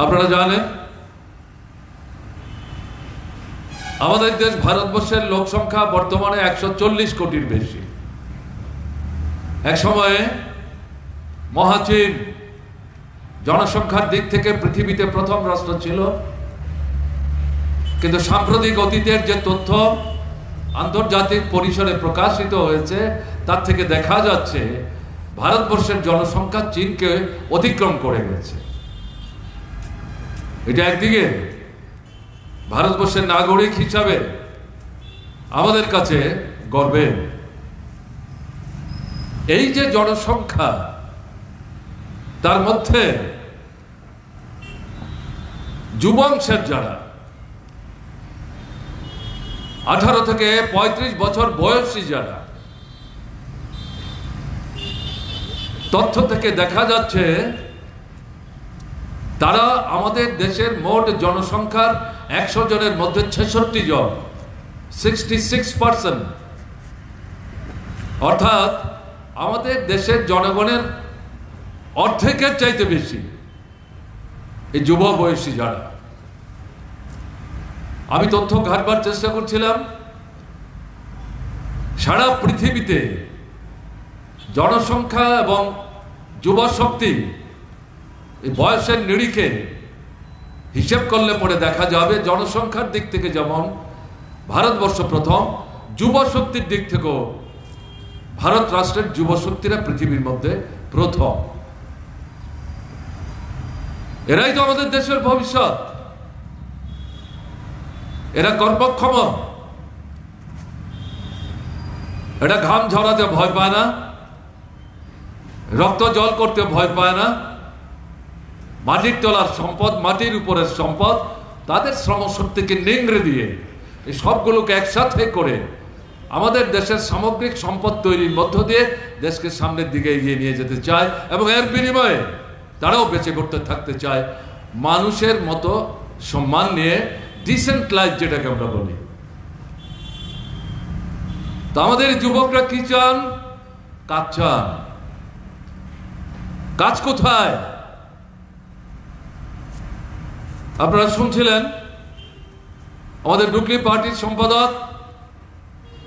আপনারা জানেন আমাদের দেশ ভারতবর্ষের লোক সংখ্যা বর্তমানে 140 কোটির বেশি। এক সময়ে মহাচীন জনসংখ্যার দিক থেকে পৃথিবীতে প্রথম রাষ্ট্র ছিল, কিন্তু সাম্প্রতিক অতীতের যে তথ্য আন্তর্জাতিক পরিসরে প্রকাশিত হয়েছে তার থেকে দেখা যাচ্ছে ভারতবর্ষের জনসংখ্যা চীনকে অতিক্রম করে গেছে। এটা একদিকে ভারতবর্ষের নাগরিক হিসাবে আমাদের কাছে গর্বের। এই যে জনসংখ্যা, তার মধ্যে যুবাংশের যারা 18 থেকে 35 বছর বয়সী যারা, তথ্য থেকে দেখা যাচ্ছে তারা আমাদের দেশের মোট জনসংখ্যার 100 জনের মধ্যে 66 জন, 66%। অর্থাৎ আমাদের দেশের জনগণের অর্ধেকের চাইতে বেশি এই যুব বয়সী যারা। আমি তথ্য ঘাটবার চেষ্টা করছিলাম, সারা পৃথিবীতে জনসংখ্যা এবং যুব শক্তি এই বয়সের নিরিখে হিসেব করলে পরে দেখা যাবে জনসংখ্যার দিক থেকে যেমন ভারতবর্ষ প্রথম, যুব শক্তির দিক থেকেও ভারত রাষ্ট্রের যুব শক্তিরা পৃথিবীর মধ্যে প্রথম। এরাই তো আমাদের দেশের ভবিষ্যৎ, এরা কর্মক্ষম, এটা ঘাম ঝরাতে ভয় পায় না, রক্ত জল করতে ভয় পায় না, মাটির তলার সম্পদ, মাটির উপরের সম্পদ, তাদের শ্রমশক্তিকে নিংড়ে দিয়ে এই সবগুলোকে একসাথে করে আমাদের দেশের সামগ্রিক সম্পদ তৈরির মধ্য দিয়ে দেশকে সামনের দিকে এগিয়ে নিয়ে যেতে চায় এবং এর বিনিময়ে তারাও বেঁচে করতে থাকতে চায় মানুষের মতো সম্মান নিয়ে, ডিসেন্ট লাইফ যেটাকে আমরা বলি। তো আমাদের যুবকরা কি চান? কাজ চান। কাজ কোথায়? আপনারা শুনছিলেন আমাদের ডুকলি পার্টির সম্পাদক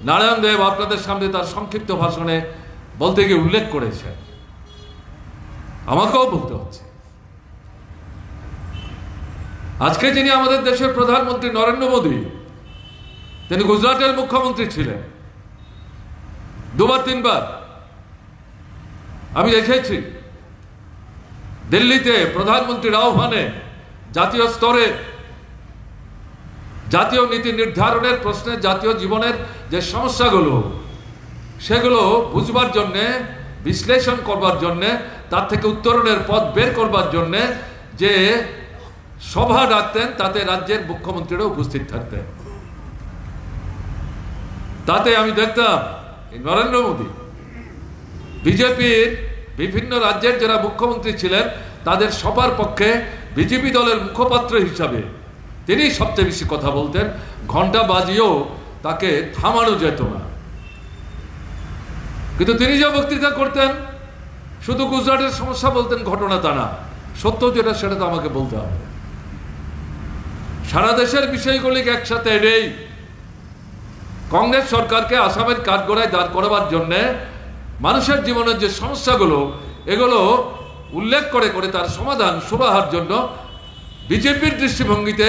নারায়ণ দেব আপনাদের সামনে তার সংক্ষিপ্ত ভাষণে বলতে গিয়ে উল্লেখ করেছেন, আমাকেও বলতে হচ্ছে। আজকে যিনি আমাদের দেশের প্রধানমন্ত্রী নরেন্দ্র মোদী, তিনি গুজরাটের মুখ্যমন্ত্রী ছিলেন 2-3 আমি দেখেছি দিল্লিতে প্রধানমন্ত্রীর আহ্বানে জাতীয় স্তরে জাতীয় নীতি নির্ধারণের প্রশ্নে জাতীয় জীবনের যে সমস্যাগুলো সেগুলো বুঝবার জন্যে, বিশ্লেষণ করবার জন্যে, তার থেকে উত্তরণের পথ বের করবার জন্যে যে সভা ডাকতেন, তাতে রাজ্যের মুখ্যমন্ত্রীরা উপস্থিত থাকতেন। তাতে আমি দেখতাম নরেন্দ্র মোদী বিজেপির বিভিন্ন রাজ্যের যারা মুখ্যমন্ত্রী ছিলেন তাদের সবার পক্ষে বিজেপি দলের মুখপাত্র হিসাবে তিনি সবচেয়ে বেশি কথা বলতেন। ঘন্টা বাজিয়েও তাকে থামানো যেত না। কিন্তু তিনি যে বক্তৃতা করতেন শুধু গুজরাটের সমস্যা বলতেন, ঘটনা তা না, সত্য যেটা সেটা তো আমাকে বলতে হবে। সারা দেশের বিষয়গুলিকে একসাথে এনেই কংগ্রেস সরকারকে আসামের কাঠগড়ায় দাঁড় করাবার জন্যে মানুষের জীবনের যে সমস্যাগুলো এগুলো উল্লেখ করে করে তার সমাধান সুরাহার জন্য বিজেপির দৃষ্টিভঙ্গিতে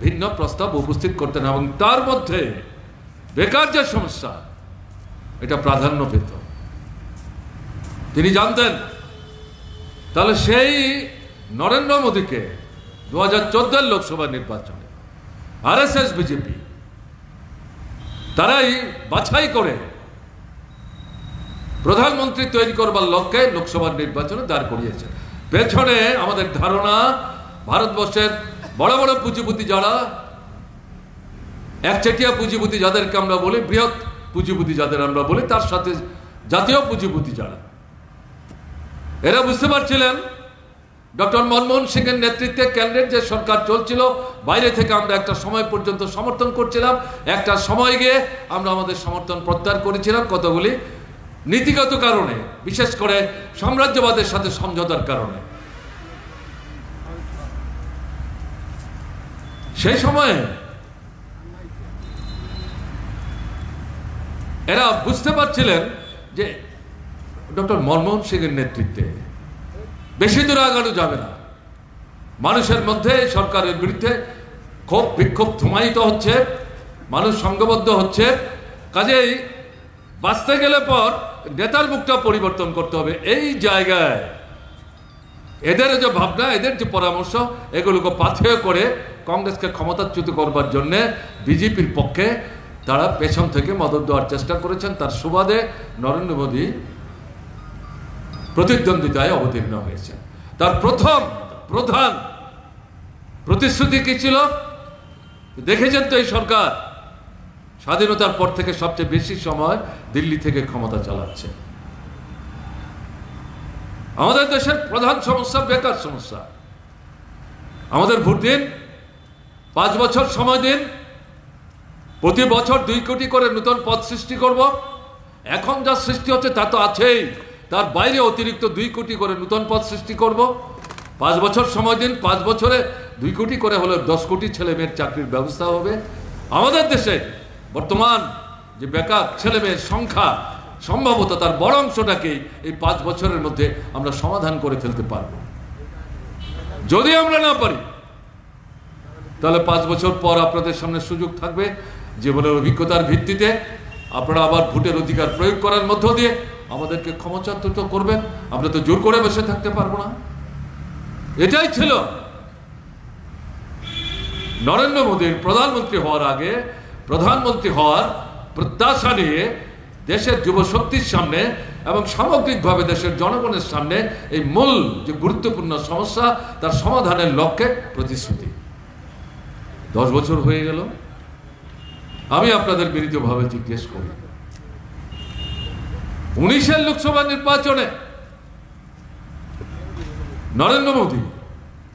ভিন্ন প্রস্তাব উপস্থিত করতেন এবং তার মধ্যে বেকার যে সমস্যা এটা প্রাধান্য পেত। তিনি জানতেন। তাহলে সেই নরেন্দ্র মোদীকে 2014 লোকসভা নির্বাচনে আরএসএস বিজেপি তারাই বাছাই করে প্রধানমন্ত্রী তৈরি করবার লক্ষ্যে লোকসভার নির্বাচনে দাঁড় করিয়েছে। পেছনে আমাদের ধারণা ভারতবর্ষের বড় বড় পুঁজিপতি যারা, একচেটিয়া পুঁজিপতি যাদেরকে আমরা বলি, বৃহৎ পুঁজিপতি যাদের আমরা বলি, তার সাথে জাতীয় পুঁজিপতি যারা, এরা বুঝতে পারছিলেন ডক্টর মনমোহন সিং এর নেতৃত্বে কেন্দ্রের যে সরকার চলছিল, বাইরে থেকে আমরা একটা সময় পর্যন্ত সমর্থন করছিলাম, একটা সময় গিয়ে আমরা আমাদের সমর্থন প্রত্যাহার করেছিলাম কতগুলি নীতিগত কারণে, বিশেষ করে সাম্রাজ্যবাদের সাথে সমঝোতার কারণে। সেই সময়ে এরা বুঝতে পারছিলেন যে ডক্টর মনমোহন সিংয়ের নেতৃত্বে বেশি দূর আগানো যাবে না। মানুষের মধ্যে সরকারের বিরুদ্ধে ক্ষোভ বিক্ষোভ ধুমায়িত হচ্ছে, মানুষ সংঘবদ্ধ হচ্ছে। কাজেই বাঁচতে গেলে পর নেতার মুখটা পরিবর্তন করতে হবে। এই জায়গায় এদের যে ভাবনা, এদের যে পরামর্শ, এগুলোকে পাথেয় করে কংগ্রেসকে ক্ষমতাচ্যুত করবার জন্য বিজেপির পক্ষে তারা পেছন থেকে মদত দেওয়ার চেষ্টা করেছেন। তার সুবাদে নরেন্দ্র মোদী প্রতিদ্বন্দ্বিতায় অবতীর্ণ হয়েছে। তার প্রধান প্রতিশ্রুতি কি ছিল? দেখেছেন তো, এই সরকার স্বাধীনতার পর থেকে সবচেয়ে বেশি সময় দিল্লি থেকে ক্ষমতা চালাচ্ছে। আমাদের দেশের প্রধান সমস্যা বেকার সমস্যা। আমাদের ভোট দিন, 5 বছর সময় দিন, প্রতি বছর 2 কোটি করে নতুন পদ সৃষ্টি করব। এখন যা সৃষ্টি হচ্ছে তা তো আছেই, তার বাইরে অতিরিক্ত 2 কোটি করে নতুন পদ সৃষ্টি করব। 5 বছর সময় দিন, 5 বছরে 2 কোটি করে হলে 10 কোটি ছেলে মেয়ের চাকরির ব্যবস্থা হবে। আমাদের দেশে বর্তমান যে বেকার ছেলে মেয়ের সংখ্যা, সম্ভবত তার বড় অংশটাকেই এই 5 বছরের মধ্যে আমরা সমাধান করে ফেলতে পারব। যদি আমরা না পারি, তাহলে 5 বছর পর আপনাদের সামনে সুযোগ থাকবে জীবনের অভিজ্ঞতার ভিত্তিতে আপনারা আবার ভোটের অধিকার প্রয়োগ করার মধ্য দিয়ে আমাদেরকে ক্ষমতাচ্যুত করবেন। আমরা তো জোর করে বসে থাকতে পারবো না। এটাই ছিল নরেন্দ্র মোদীর প্রধানমন্ত্রী হওয়ার আগে, প্রধানমন্ত্রী হওয়ার প্রত্যাশা নিয়ে দেশের যুব শক্তির সামনে এবং সামগ্রিকভাবে দেশের জনগণের সামনে এই মূল যে গুরুত্বপূর্ণ সমস্যা, তার সমাধানের লক্ষ্যে প্রতিশ্রুতি। 10 বছর হয়ে গেল। আমি আপনাদের বিনীতভাবে জিজ্ঞেস করি, 19-এর লোকসভা নির্বাচনে নরেন্দ্র মোদী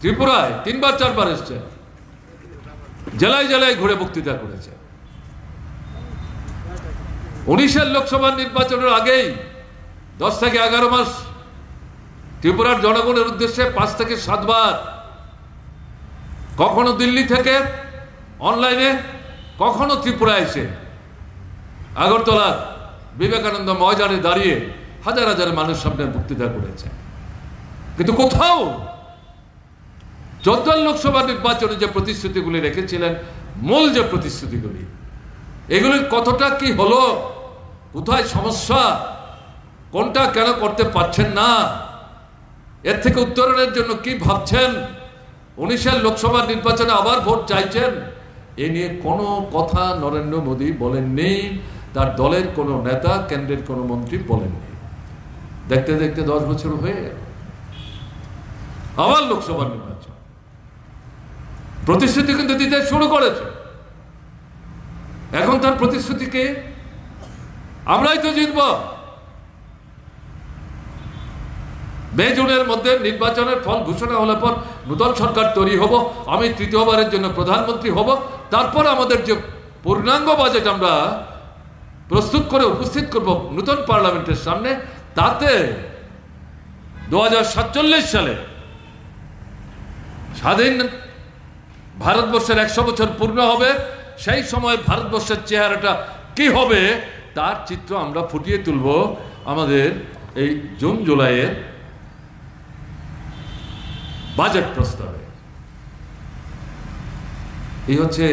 ত্রিপুরায় 3-4বার এসছে, জেলায় জেলায় ঘুরে বক্তৃতা করেছে। 19-এর লোকসভা নির্বাচনের আগেই 10 থেকে 11 মাস ত্রিপুরার জনগণের উদ্দেশ্যে 5 থেকে 7 বার, কখনো দিল্লি থেকে অনলাইনে, কখনো ত্রিপুরা এসে আগরতলার বিবেকানন্দ ময়দানে দাঁড়িয়ে হাজার হাজার মানুষ সামনে বক্তৃতা করেছে। কিন্তু কোথাও 14 লোকসভা নির্বাচনে যে প্রতিশ্রুতিগুলি রেখেছিলেন, মূল যে প্রতিশ্রুতিগুলি, এগুলির কতটা কি হলো, কোথায় সমস্যা, কোনটা কেন করতে পারছেন না, এর থেকে উত্তরণের জন্য কি ভাবছেন, 19-এর লোকসভা নির্বাচনে আবার ভোট চাইছেন, এ নিয়ে কোনো কথা নরেন্দ্র মোদী বলেননি। তার দলের কোনো নেতা, কেন্দ্রের কোনো মন্ত্রী বলেননি। দেখতে দেখতে 10 বছর হয়ে গেল, আবার লোকসভা নির্বাচন। প্রতিশ্রুতি কিন্তু দিতে শুরু করেছে। এখন তার প্রতিশ্রুতিকে আমরাই তো জিতব। মে-জুনের মধ্যে নির্বাচনের ফল ঘোষণা হলে পর নূতন সরকার তৈরি হব, আমি 3য়বারের জন্য প্রধানমন্ত্রী হব। তারপর আমাদের যে পূর্ণাঙ্গ বাজেট আমরা প্রস্তুত করে উপস্থিত করব নূতন পার্লামেন্টের সামনে, তাতে 2047 সালে স্বাধীন ভারতবর্ষের 100 বছর পূর্ণ হবে। সেই সময় ভারতবর্ষের চেহারাটা কি হবে তার চিত্র আমরা ফুটিয়ে তুলব আমাদের এই জুন-জুলাইয়ের বাজেট প্রস্তাবে। এই হচ্ছে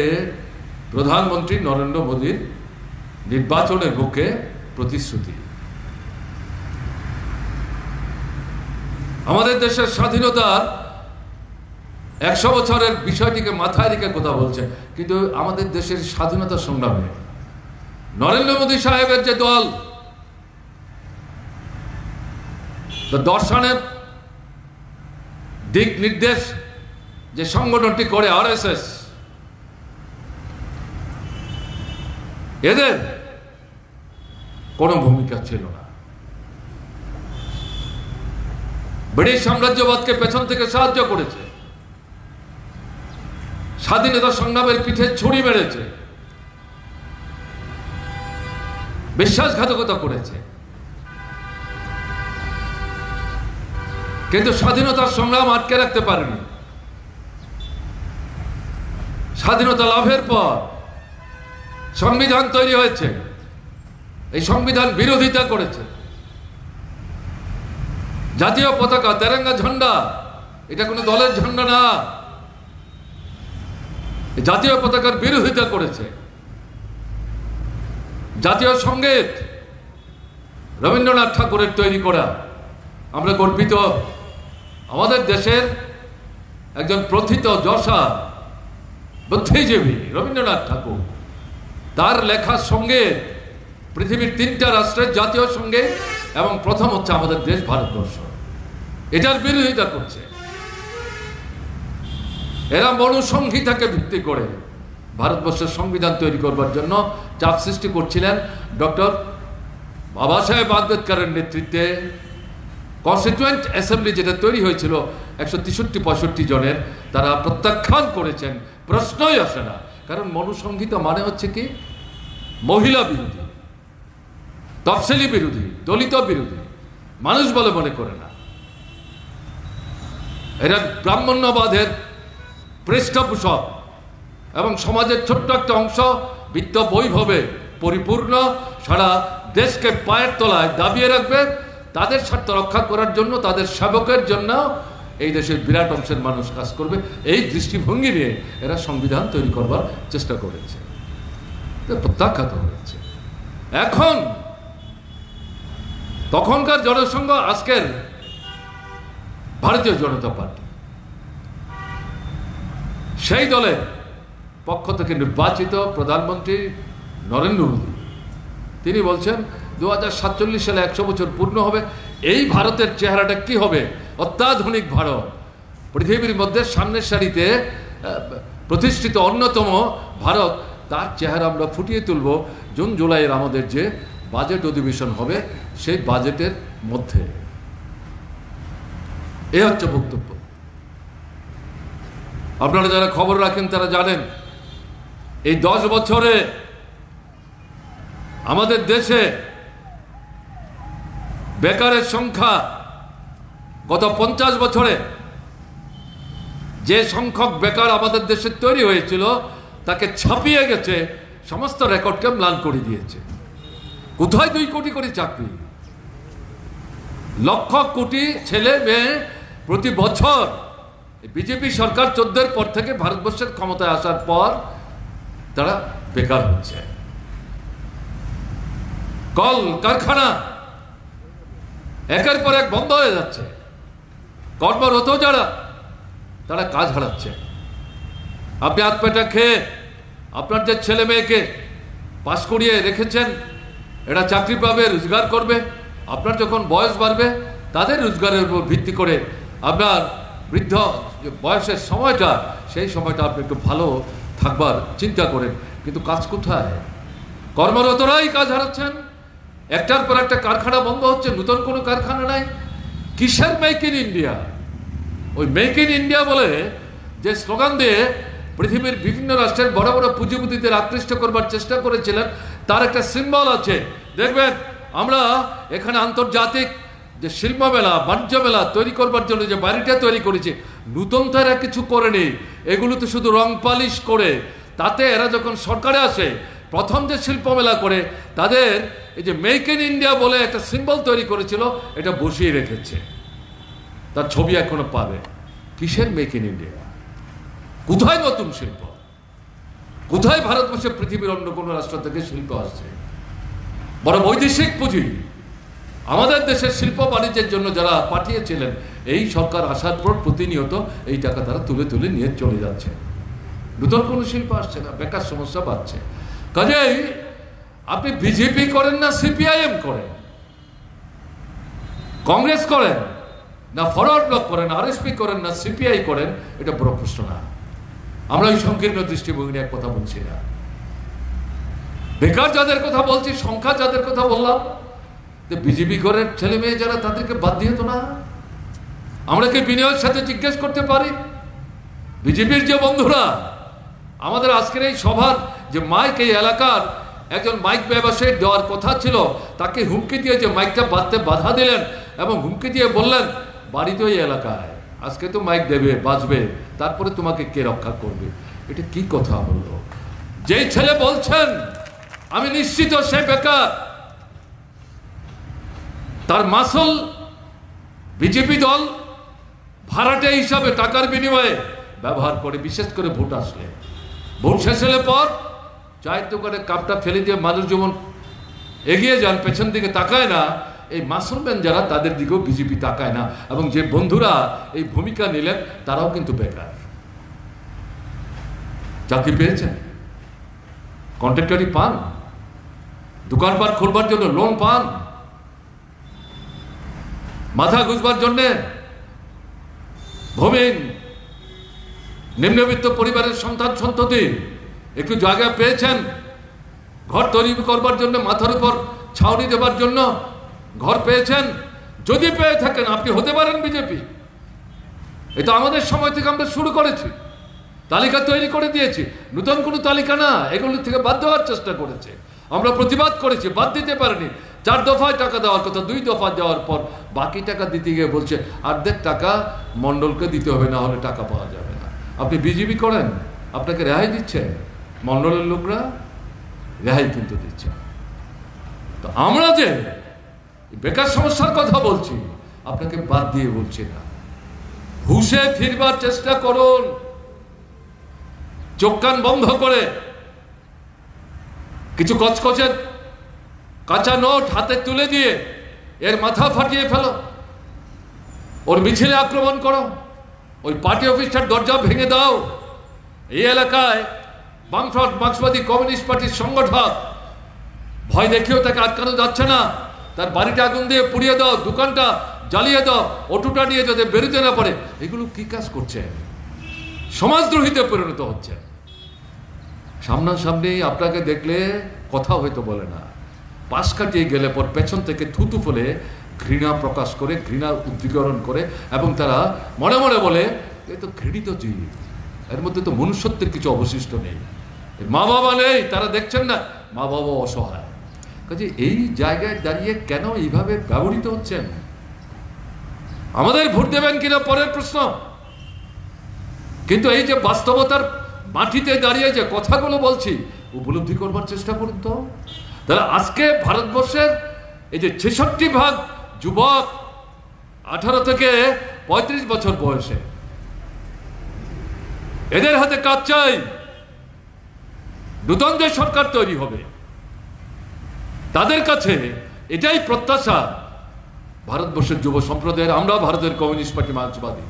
প্রধানমন্ত্রী নরেন্দ্র মোদীর নির্বাচনের মুখে প্রতিশ্রুতি। আমাদের দেশের স্বাধীনতার 100 বছরের বিষয়টিকে মাথায় রেখে কথা বলছে, কিন্তু আমাদের দেশের স্বাধীনতা সংগ্রামে নরেন্দ্র মোদী সাহেবের যে দল, দর্শনের দিক নির্দেশ যে সংগঠনটি করে RSS, এদের কোনো ভূমিকা ছিল না। ব্রিটিশ সাম্রাজ্যবাদকে পেছন থেকে সাহায্য করেছে, স্বাধীনতা সংগ্রামের পিঠে ছুরি মেরেছে, বিশ্বাসঘাতকতা করেছে, কিন্তু স্বাধীনতার সংগ্রাম আটকে রাখতে পারেনি। স্বাধীনতা লাভের পর সংবিধান তৈরি হয়েছে, এই সংবিধান বিরোধিতা করেছে। জাতীয় পতাকা, তেরঙ্গা ঝান্ডা, এটা কোনো দলের ঝান্ডা না, জাতীয় পতাকার বিরোধিতা করেছে। জাতীয় সঙ্গীত রবীন্দ্রনাথ ঠাকুরের তৈরি করা, আমরা গর্বিত। আমাদের দেশের একজন প্রথিত যশা বুদ্ধিজীবী রবীন্দ্রনাথ ঠাকুর, তার লেখা সঙ্গীত পৃথিবীর 3টা রাষ্ট্রের জাতীয় সঙ্গীত, এবং প্রথম হচ্ছে আমাদের দেশ ভারতবর্ষ, এটার বিরোধিতা করছে। এরা মনুসংহিতাকে ভিত্তি করে ভারতবর্ষের সংবিধান তৈরি করবার জন্য চাপ সৃষ্টি করছিলেন। ডক্টর বাবা সাহেব আম্বেদকরের নেতৃত্বে কনস্টিটিউয়েন্ট অ্যাসেম্বলি যেটা তৈরি হয়েছিল 163-65 জনের, তারা প্রত্যাখ্যান করেছেন, প্রশ্নই আসে না। কারণ মনুসংহিতা মানে হচ্ছে কি, মহিলা বিরোধী, তফসিলি বিরোধী, দলিত বিরোধী, মানুষ বলে মনে করে না। এরা ব্রাহ্মণ্যবাদের পৃষ্ঠপোষক এবং সমাজের ছোট্ট একটা অংশ বিত্ত বৈভবে পরিপূর্ণ সারা দেশকে পায়ের তলায় দাবিয়ে রাখবে, তাদের স্বার্থ রক্ষা করার জন্য, তাদের সেবকের জন্য এই দেশের বিরাট অংশের মানুষ কাজ করবে। এই দৃষ্টিভঙ্গি নিয়ে এরা সংবিধান তৈরি করবার চেষ্টা করেছে, প্রত্যাখ্যাত হয়েছে। এখন তখনকার জনসংঘ, আজকের ভারতীয় জনতা পার্টি, সেই দলের পক্ষ থেকে নির্বাচিত প্রধানমন্ত্রী নরেন্দ্র মোদী, তিনি বলছেন 2047 সালে 100 বছর পূর্ণ হবে। এই ভারতের চেহারাটা কি হবে? অত্যাধুনিক ভারত, পৃথিবীর মধ্যে সামনের সারিতে প্রতিষ্ঠিত অন্যতম ভারত, তার চেহারা আমরা ফুটিয়ে তুলব জুন জুলাইয়ের আমাদের যে বাজেট অধিবেশন হবে, সেই বাজেটের মধ্যে। এ হচ্ছে বক্তব্য। আপনারা যারা খবর রাখেন তারা জানেন, এই 10 বছরে আমাদের দেশে বেকারের সংখ্যা, গত 50 বছরে যে সংখ্যক বেকার আমাদের দেশে তৈরি হয়েছিল তাকে ছাপিয়ে গেছে, সমস্ত রেকর্ডকে ম্লান করে দিয়েছে। কোথায় 2 কোটি করে চাকরি, লক্ষ কোটি ছেলে মেয়ে প্রতি বছর। বিজেপি সরকার 14-এর পর থেকে ভারতবর্ষের ক্ষমতায় আসার পর তারা বেকার হচ্ছে। কল কারখানা একের পর এক বন্ধ হয়ে যাচ্ছে, কর্মরত যারা তারা কাজ হারাচ্ছে। আপনি হাত পেটা খেয়ে আপনার যে ছেলে মেয়েকে পাস করিয়ে রেখেছেন, এরা চাকরি পাবে, রোজগার করবে, আপনার যখন বয়স বাড়বে তাদের রোজগারের উপর ভিত্তি করে আপনার বৃদ্ধ যে বয়সের সময়টা, সেই সময়টা আপনি একটু ভালো থাকবার চিন্তা করেন। কিন্তু কাজ কোথায়? কর্মরতরাই কাজ হারাচ্ছেন, একটার পর একটা কারখানা বন্ধ হচ্ছে, নতুন কোনো কারখানা নাই। কিসের মেক ইন ইন্ডিয়া? ওই মেক ইন ইন্ডিয়া বলে যে স্লোগান দিয়ে পৃথিবীর বিভিন্ন রাষ্ট্রের বড় বড় পুঁজিপতিদের আকৃষ্ট করবার চেষ্টা করেছিলেন, তার একটা সিম্বল আছে। দেখবেন আমরা এখানে আন্তর্জাতিক যে শিল্প মেলা, বাণিজ্য মেলা তৈরি করবার জন্য যে বাড়িটা তৈরি করেছে, নতুন তো এরা কিছু করেনি, এগুলো তো শুধু রং পালিশ করে। তাতে এরা যখন সরকারে আসে, প্রথম যে শিল্প মেলা করে, তাদের এই যে মেক ইন ইন্ডিয়া বলে একটা সিম্বল তৈরি করেছিল, এটা বসিয়ে রেখেছে, তার ছবি এখনো পাবে। কিসের মেক ইন ইন্ডিয়া? কোথায় নতুন শিল্প? কোথায় ভারতবর্ষে পৃথিবীর অন্য কোনো রাষ্ট্র থেকে শিল্প আসছে? বড় বৈদেশিক পুঁজি আমাদের দেশের শিল্প বাণিজ্যের জন্য যারা পাঠিয়েছিলেন, এই সরকার আসার পর প্রতিনিয়ত এই টাকা তারা তুলে তুলে নিয়ে চলে যাচ্ছে। নতুন কোনো শিল্প আসছে না, বেকার সমস্যা বাড়ছে। কাজেই আপনি বিজেপি করেন না সিপিআইএম করেন, কংগ্রেস করেন না ফরওয়ার্ড ব্লক করেন, আরএসপি করেন না সিপিআই করেন, এটা বড় প্রশ্ন না। আমরা এই সংকীর্ণ দৃষ্টিভঙ্গি নিয়ে কথা বলছি না। বেকার যাদের কথা বলছি, সংখ্যা যাদের কথা বললাম, বিজেপি করেন ছেলে মেয়ে যারা, তাদেরকে বাদ দিয়ে তো না। আমরা কি বিনয়ের সাথে জিজ্ঞেস করতে পারি, বিজেপির যে বন্ধুরা আমাদের আজকের এই সভার যে মাইক, এই এলাকার একজন মাইক ব্যবসায়ী দেওয়ার কথা ছিল, তাকে হুমকি দিয়ে যে মাইকটা বাঁধতে বাধা দিলেন এবং হুমকি দিয়ে বললেন বাড়ি তো এই এলাকায়, আজকে তো মাইক দেবে, বাজবে, তারপরে তোমাকে কে রক্ষা করবে? এটা কি কথা হলো? যেই ছেলে বলছেন আমি নিশ্চিত সে বেকার, তার মাসল বিজেপি দল ভাড়াটে হিসাবে টাকার বিনিময়ে ব্যবহার করে, বিশেষ করে ভোট আসলে। ভোট শেষ হলে পর চায়ের দোকানে কাপটা ফেলে দিয়ে মানুষ যেমন এগিয়ে যান, পেছন দিকে তাকায় না, এই মাসলম্যান যারা তাদের দিকেও বিজেপি তাকায় না। এবং যে বন্ধুরা এই ভূমিকা নিলেন তারাও কিন্তু বেকার। চাকরি পেয়েছেন, কন্ট্রাক্টরি পান, দোকানপাট খুলবার জন্য লোন পান, মাথা গুঁজবার জন্য ভূমিহীন নিম্নবিত্ত পরিবারের সন্তান সন্ততি একটু জায়গা পেয়েছেন, ঘর তৈরি করবার জন্য, মাথার উপর ছাউনি দেবার জন্য ঘর পেয়েছেন। যদি পেয়ে থাকেন আপনি হতে পারেন বিজেপি। এটা আমাদের সময় থেকে আমরা শুরু করেছি, তালিকা তৈরি করে দিয়েছি। নতুন কোনো তালিকা না, এগুলো থেকে বাদ দেওয়ার চেষ্টা করেছে। আমরা প্রতিবাদ করেছি, বাদ দিতে পারিনি। 4 দফায় টাকা দেওয়ার কথা, 2 দফা দেওয়ার পর বাকি টাকা দিতে গিয়ে বলছে অর্ধেক টাকা মণ্ডলকে দিতে হবে, না হলে টাকা পাওয়া যাবে না। আপনি বিজেপি করেন, আপনাকে রেহাই দিচ্ছে, মণ্ডলের লোকরা রেহাই কিন্তু দিচ্ছে। তো আমরা যে বেকার সমস্যার কথা বলছি, আপনাকে বাদ দিয়ে বলছি না, হুঁশে ফিরবার চেষ্টা করুন। চোখ কান বন্ধ করে কিছু কচকচে কাঁচা নোট হাতে তুলে দিয়ে এর মাথা ফাটিয়ে ফেলো, ওর মিছিলে আক্রমণ করো, ওই পার্টি অফিসটার দরজা ভেঙে দাও। এই এলাকায় বামফ্রন্ট মার্ক্সবাদী কমিউনিস্ট পার্টির সংগঠক, ভয় দেখিয়েও তাকে আটকানো যাচ্ছে না। তার বাড়িটা আগুন দিয়ে পুড়িয়ে দাও, দোকানটা জ্বালিয়ে দাও, অটোটা নিয়ে যাতে বেরোতে না পারে। এগুলো কি কাজ করছে? সমাজদ্রোহীতে পরিণত হচ্ছে। সামনাসামনি আপনাকে দেখলে কথা হয়তো বলে না, পাশ কাটিয়ে গেলে পর পেছন থেকে থুতু ফেলে ঘৃণা প্রকাশ করে, ঘৃণা উদ্দীকরণ করে, এবং তারা মনে মনে বলে এ তো ঘৃণিত জীব, এর মধ্যে তো মনুষ্যত্বের কিছু অবশিষ্ট নেই। মা বাবা নেই, তারা দেখছেন না, মা বাবা অসহায়। কাজে এই জায়গায় দাঁড়িয়ে কেন এইভাবে ব্যবহৃত হচ্ছেন? আমাদের ভোট দেবেন কিনা পরের প্রশ্ন, কিন্তু এই যে বাস্তবতার মাটিতে দাঁড়িয়ে যে কথাগুলো বলছি উপলব্ধি করবার চেষ্টা করুন। তো তাহলে আজকে ভারতবর্ষের এই যে 66% যুবক 18 থেকে 35 বছর বয়সে, এদের হাতে কাজ চাই। নতুন যে সরকার তৈরি হবে তাদের কাছে এটাই প্রত্যাশা ভারতবর্ষের যুব সম্প্রদায়ের। আমরা ভারতের কমিউনিস্ট পার্টি মার্ক্সবাদী,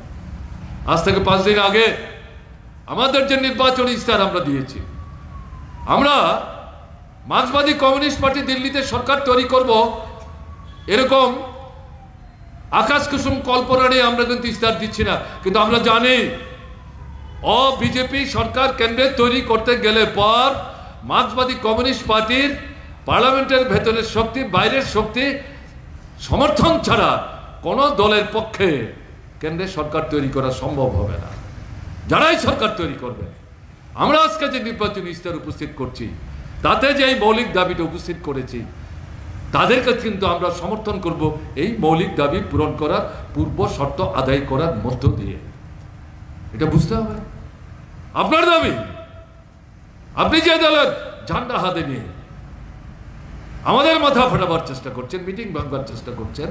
আজ থেকে 5 দিন আগে আমাদের যে নির্বাচনী ইশতেহার আমরা দিয়েছি, আমরা মার্ক্সবাদী কমিউনিস্ট পার্টি দিল্লিতে সরকার তৈরি করব এরকম আকাশ কুসুম কল্পনা নিয়ে আমরা কিন্তু ইশতেহার দিচ্ছি না। কিন্তু আমরা জানি বিজেপি সরকার কেন্দ্রে তৈরি করতে গেলে পর মার্ক্সবাদী কমিউনিস্ট পার্টির পার্লামেন্টের ভেতরের শক্তি, বাইরের শক্তি সমর্থন ছাড়া কোন দলের পক্ষে কেন্দ্রে সরকার তৈরি করা সম্ভব হবে না। যারাই সরকার তৈরি করবে, আমরা আজকে যে নির্বাচনী ইশতেহার উপস্থিত করছি তাতে যে এই মৌলিক দাবিটা উপস্থিত করেছি, তাদেরকে কিন্তু আমরা সমর্থন করব এই মৌলিক দাবি পূরণ করার পূর্ব শর্ত আদায় করার মধ্য দিয়ে। এটা বুঝতে হবে। আপনার দাবি, আপনি যে দলের ঝান্ডা হাতে নিয়ে আমাদের মাথা ফাটাবার চেষ্টা করছেন, মিটিং ভাঙবার চেষ্টা করছেন,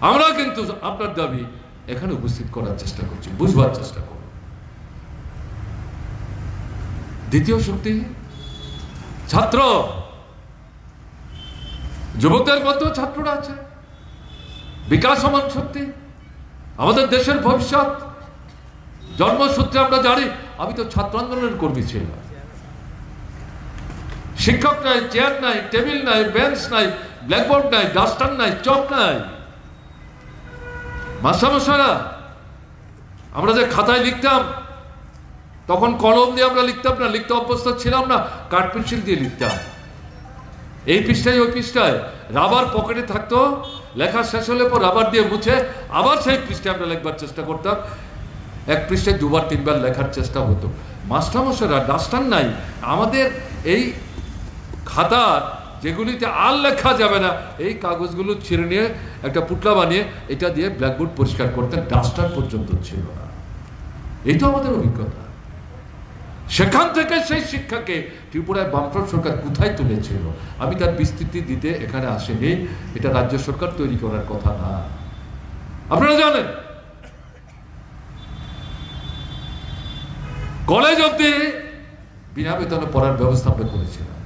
আমরা কিন্তু আপনার দাবি এখানে উপস্থিত করার চেষ্টা করছি, বুঝবার চেষ্টা করব। দ্বিতীয় শক্তি ছাত্র, যুবকদের মধ্যেও ছাত্ররা আছে, বিকাশমান শক্তি, আমাদের দেশের ভবিষ্যৎ। জন্মসূত্রে আমরা জানি, আমি তো ছাত্র আন্দোলনের কর্মী ছিলাম। শিক্ষক নাই, চেয়ার নাই, টেবিল নাই, বেঞ্চ নাই, ব্ল্যাকবোর্ড নাই, ডাস্টার নাই, চক নাই। মাস্টারমশাইরা, আমরা যে খাতায় লিখতাম তখন কলম দিয়ে আমরা লিখতাম না, লিখতে অভ্যস্ত ছিলাম না, কাঠ পেন্সিল দিয়ে লিখতাম। এই পৃষ্ঠায় ওই পৃষ্ঠায় রাবার পকেটে থাকতো, লেখা শেষ হলে পর রাবার দিয়ে মুছে আবার সেই পৃষ্ঠায় আমরা লেখবার চেষ্টা করতাম। এক পৃষ্ঠায় 2-3 বার লেখার চেষ্টা হতো। মাস্টারমশাইরা, ডাস্টার নাই, আমাদের এই খাতা যেগুলিতে আর লেখা যাবে না এই কাগজগুলো ছিঁড়ে নিয়ে একটা পুটলা বানিয়ে এটা দিয়ে ব্ল্যাকবোর্ড পরিষ্কার করতেন, ডাস্টার পর্যন্ত ছিল না। এই তো আমাদের অভিজ্ঞতা। সেখান থেকে সেই শিক্ষাকে ত্রিপুরায় বামফ্রন্ট সরকার কোথায় তুলেছিল, আমি তার বিস্তৃতি দিতে এখানে আসেনি। এটা রাজ্য সরকার তৈরি করার কথা না। আপনারা জানেন কলেজ অব্দি বিনা বেতনে পড়ার ব্যবস্থা আমরা করেছিলাম।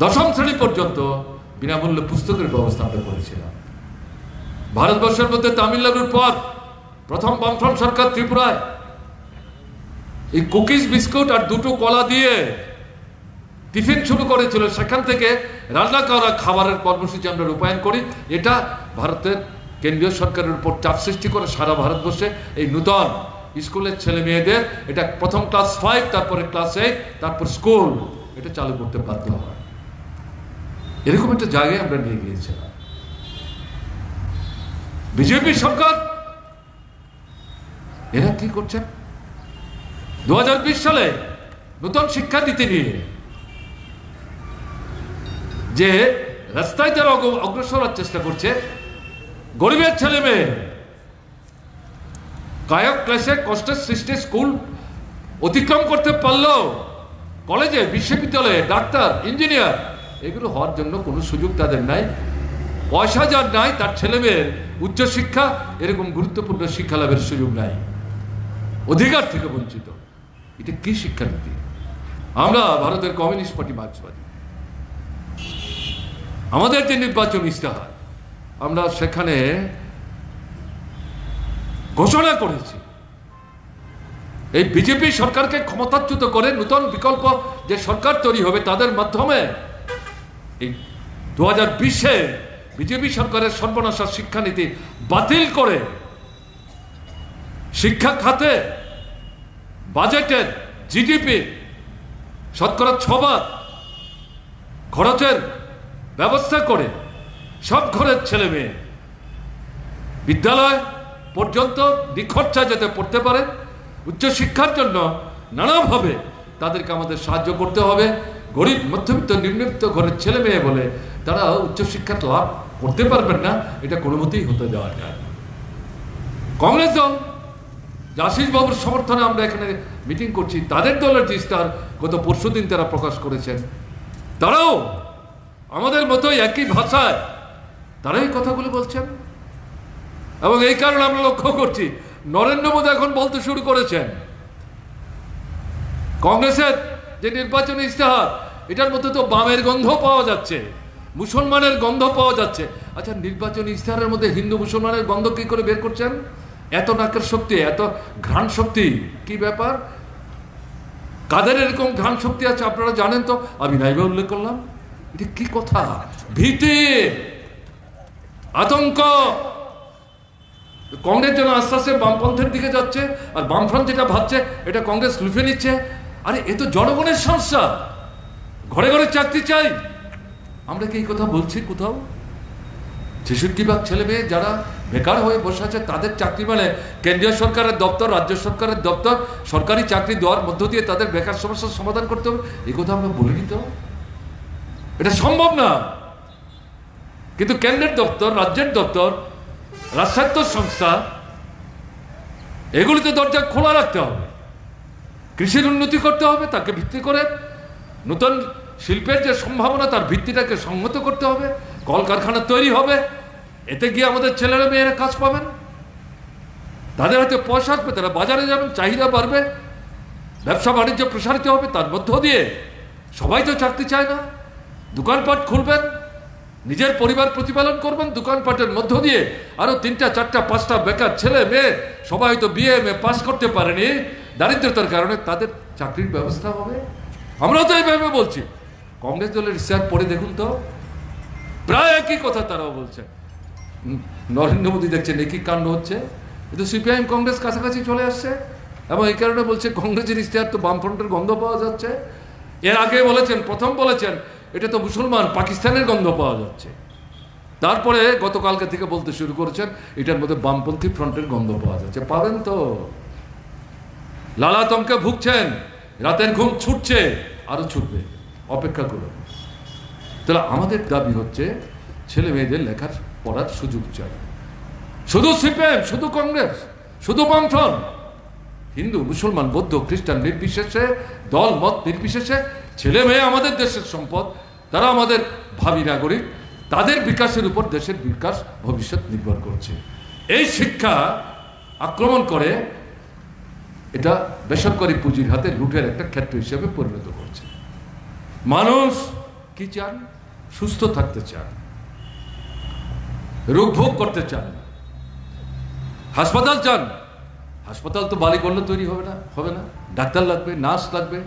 10ম শ্রেণী পর্যন্ত বিনামূল্যে পুস্তকের ব্যবস্থা আমরা করেছিলাম। ভারতবর্ষের মধ্যে তামিলনাড়ুর পর প্রথম বামফ্রন্ট সরকার ত্রিপুরায় এই কুকিজ বিস্কুট আর 2টো কলা দিয়ে টিফিন শুরু করেছিল। সেখান থেকে রান্না করা খাবারের কর্মসূচি আমরা রূপায়ণ করি। এটা ভারতের কেন্দ্রীয় সরকারের উপর চাপ সৃষ্টি করে সারা ভারতবর্ষে এই নূতন স্কুলের ছেলে মেয়েদের এটা প্রথম ক্লাস 5, তারপরে ক্লাস 8, তারপর স্কুল, এটা চালু করতে বাধ্য হয়। এরকম একটা জায়গায় আমরা নিয়ে গিয়েছিলাম। বিজেপি সরকার এরা কি করছেন? 2020 সালে নতুন শিক্ষানীতি নিয়ে যে রাস্তায় তারা অগ্রসর হওয়ার চেষ্টা করছে, গরিবের ছেলে মেয়ে কায়ক ক্লাসে কষ্টের সৃষ্টি স্কুল অতিক্রম করতে পারলেও কলেজে, বিশ্ববিদ্যালয়ে ডাক্তার, ইঞ্জিনিয়ার এগুলো হওয়ার জন্য কোনো সুযোগ তাদের নাই। পয়সা যার নাই তার ছেলে মেয়ের উচ্চশিক্ষা এরকম গুরুত্বপূর্ণ শিক্ষা লাভের সুযোগ নাই, অধিকার থেকে বঞ্চিত। এটা কি শিক্ষানীতি? আমরা ভারতের কমিউনিস্ট পার্টি মার্ক্সবাদী, আমাদের যে নির্বাচন ইস্তেহার আমরা সেখানে ঘোষণা করেছি এই বিজেপি সরকারকে ক্ষমতাচ্যুত করে নতুন বিকল্প যে সরকার তৈরি হবে তাদের মাধ্যমে এই 2020-এ বিজেপি সরকারের সর্বনাশা শিক্ষানীতি বাতিল করে শিক্ষা খাতে বাজেটের জিডিপি শতকরা 6 খরচের ব্যবস্থা করে সব ঘরের ছেলে মেয়ে বিদ্যালয় পর্যন্ত নিখরচায় যাতে পড়তে পারে, উচ্চশিক্ষার জন্য নানাভাবে তাদেরকে আমাদের সাহায্য করতে হবে। গরিব, মধ্যবিত্ত, নিম্নবিত্ত ঘরের ছেলে মেয়ে বলে তারা উচ্চশিক্ষা লাভ করতে পারবেন না, এটা কোনো মতেই হতে দেওয়া যায় না। কংগ্রেস দল আশিস বাবুর সমর্থনে আমরা এখানে মিটিং করছি, তাদের দলের যে ইস্তাহার গত পরশুদিন তারা প্রকাশ করেছেন, তারাও আমাদের মতোই একই ভাষায় তারা এই কথাগুলো বলছেন। এবং এই কারণে আমরা লক্ষ্য করছি নরেন্দ্র মোদী এখন বলতে শুরু করেছেন কংগ্রেসের যে নির্বাচনী ইস্তেহার এটার মধ্যে তো বামের গন্ধ পাওয়া যাচ্ছে, মুসলমানের গন্ধ পাওয়া যাচ্ছে। আচ্ছা, নির্বাচনী ইস্তেহারের মধ্যে হিন্দু মুসলমানের গন্ধ কি করে বের করছেন? এত নাকের শক্তি, এত ঘ্রাণ শক্তি, কি ব্যাপার? কাদের এরকম ঘ্রাণ শক্তি আছে আপনারা জানেন তো? আমি নাইবা উল্লেখ করলাম। এটা কি কথা? ভীতি, আতঙ্ক। কংগ্রেস যেন আস্তে আস্তে বামপন্থের দিকে যাচ্ছে, আর বামফ্রন্ট যেটা ভাবছে এটা কংগ্রেস লুফে নিচ্ছে। আরে এ তো জনগণের সমস্যা, ঘরে ঘরে চাকরি চাই। আমরা কি এই কথা বলছি কোথাও? 66 ভাগ ছেলে মেয়ে যারা বেকার হয়ে বসে আছে তাদের চাকরি, মানে কেন্দ্রীয় সরকারের দপ্তর, রাজ্য সরকারের দপ্তর সরকারি চাকরি দেওয়ার মধ্য দিয়ে তাদের বেকার সমস্যার সমাধান করতে হবে, এই কথা আমরা বলিনি তো। এটা সম্ভব না। কিন্তু কেন্দ্রের দপ্তর, রাজ্যের দপ্তর, রাষ্ট্রায়ত্ত সংস্থা এগুলিতে দরজা খোলা রাখতে হবে। কৃষির উন্নতি করতে হবে, তাকে ভিত্তি করে নতুন শিল্পের যে সম্ভাবনা তার ভিত্তিটাকে সংহত করতে হবে। কলকারখানা তৈরি হবে, এতে গিয়ে আমাদের ছেলেরা মেয়েরা কাজ পাবেন, তাদের হাতে পয়সা আসবে, তারা বাজারে যাবেন, চাহিদা বাড়বে, ব্যবসা বাণিজ্য প্রসারিত হবে। তার মধ্য দিয়ে সবাই তো চাকরি চায় না, দোকানপাট খুলবেন, নিজের পরিবার প্রতিপালন করবেন, দোকানপাটের মধ্য দিয়ে আরো 3টা 4টা 5টা বেকার ছেলে মেয়ে সবাই হয়তো বিএ এম এ পাস করতে পারেনি দারিদ্রতার কারণে, তাদের চাকরির ব্যবস্থা হবে। আমরা তো এইভাবে বলছি। কংগ্রেস দলের ইস্তেহার পড়ে দেখুন তো, প্রায় একই কথা তারাও বলছে। নরেন্দ্র মোদী দেখছেন একই কাণ্ড হচ্ছে, কিন্তু সিপিআইএম কংগ্রেস কাছাকাছি চলে আসছে এবং এই কারণে বলছে কংগ্রেসের ইস্তেহার তো বামফ্রন্টের গন্ধ পাওয়া যাচ্ছে। এর আগে বলেছেন, প্রথম বলেছেন এটা তো মুসলমান পাকিস্তানের গন্ধ পাওয়া যাচ্ছে, তারপরে গতকালকে থেকে বলতে শুরু করেছেন এটার মধ্যে বামপন্থী ফ্রন্টের গন্ধ পাওয়া যাচ্ছে। পাবেন তো, লালাতঙ্কে ভুগছেন, রাতের ঘুম ছুটছে, আরো ছুটবে, অপেক্ষা করুন। তাহলে আমাদের দাবি হচ্ছে ছেলে মেয়েদের লেখার পড়ার সুযোগ চাই। শুধু সিপিএম, শুধু কংগ্রেস, শুধু বামফ্রন্ট, হিন্দু মুসলমান বৌদ্ধ খ্রিস্টান নির্বিশেষে, দল মত নির্বিশেষে ছেলে মেয়ে আমাদের দেশের সম্পদ, তারা আমাদের ভাবী নাগরিক, তাদের বিকাশের উপর দেশের বিকাশ ভবিষ্যৎ নির্ভর করছে। এই শিক্ষা আক্রমণ করে এটা বেসরকারি পুঁজির হাতে লুটের একটা ক্ষেত্র হিসেবে পরিণত করছে। মানুষ কি চান? সুস্থ থাকতে চান, রোগ ভোগ করতে চান, হাসপাতাল চান। হাসপাতাল তো বালি করলে তৈরি হবে না। ডাক্তার লাগবে, নার্স লাগবে,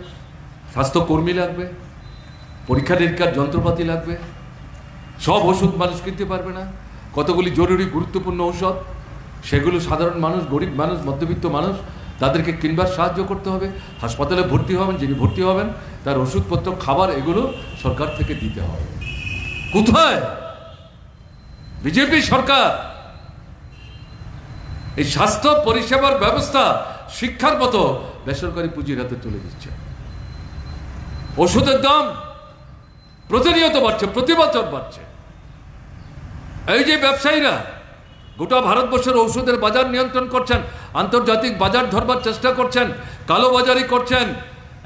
স্বাস্থ্যকর্মী লাগবে, পরীক্ষা নিরীক্ষার যন্ত্রপাতি লাগবে। সব ওষুধ মানুষ কিনতে পারবে না। কতগুলি জরুরি গুরুত্বপূর্ণ ঔষধ, সেগুলো সাধারণ মানুষ, গরিব মানুষ, মধ্যবিত্ত মানুষ, তাদেরকে কিনবার সাহায্য করতে হবে। হাসপাতালে ভর্তি হবেন, যিনি ভর্তি হবেন তার ওষুধপত্র, খাবার, এগুলো সরকার থেকে দিতে হবে। কোথায় বিজেপি সরকার এই স্বাস্থ্য পরিষেবার ব্যবস্থা শিক্ষার মতো বেসরকারি পুঁজির হাতে তুলে দিচ্ছে? ওষুধের দাম প্রতিনিয়ত বাড়ছে, প্রতি বছর বাড়ছে। এই যে ব্যবসায়ীরা গোটা ভারতবর্ষের ঔষধের বাজার নিয়ন্ত্রণ করছেন, আন্তর্জাতিক বাজার ধরবার চেষ্টা করছেন, কালোবাজারি করছেন,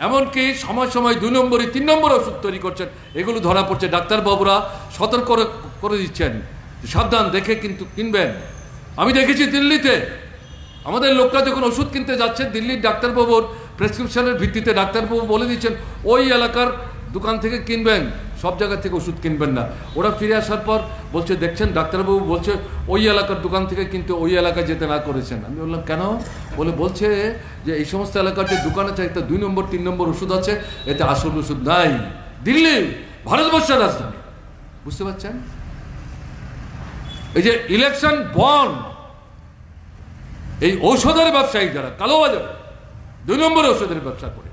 এমনকি সময় সময় 2 নম্বরই 3 নম্বর ওষুধ তৈরি করছেন, এগুলো ধরা পড়ছে। ডাক্তারবাবুরা সতর্ক করে দিচ্ছেন, সাবধান, দেখে কিন্তু কিনবেন। আমি দেখেছি দিল্লিতে আমাদের লোকরা যখন ওষুধ কিনতে যাচ্ছে, দিল্লির ডাক্তারবাবুর প্রেসক্রিপশনের ভিত্তিতে ডাক্তারবাবু বলে দিচ্ছেন ওই এলাকার দোকান থেকে কিনবেন, সব জায়গা থেকে ওষুধ কিনবেন না। ওরা ফিরে আসার পর বলছে, দেখছেন ডাক্তারবাবু বলছে ওই এলাকার দোকান থেকে কিন্তু ওই এলাকায় যেতে না করেছেন। আমি বললাম কেন? বলছে যে এই সমস্ত এলাকার যে দোকান আছে, একটা 2 নম্বর 3 নম্বর ওষুধ আছে, এতে আসল ওষুধ নাই। দিল্লি ভারতবর্ষের রাজধানী, বুঝতে পারছেন? এই যে ইলেকশন বন্ড, এই ঔষধের ব্যবসায়ী যারা কালোবাজারে 2 নম্বর ঔষধের ব্যবসা করে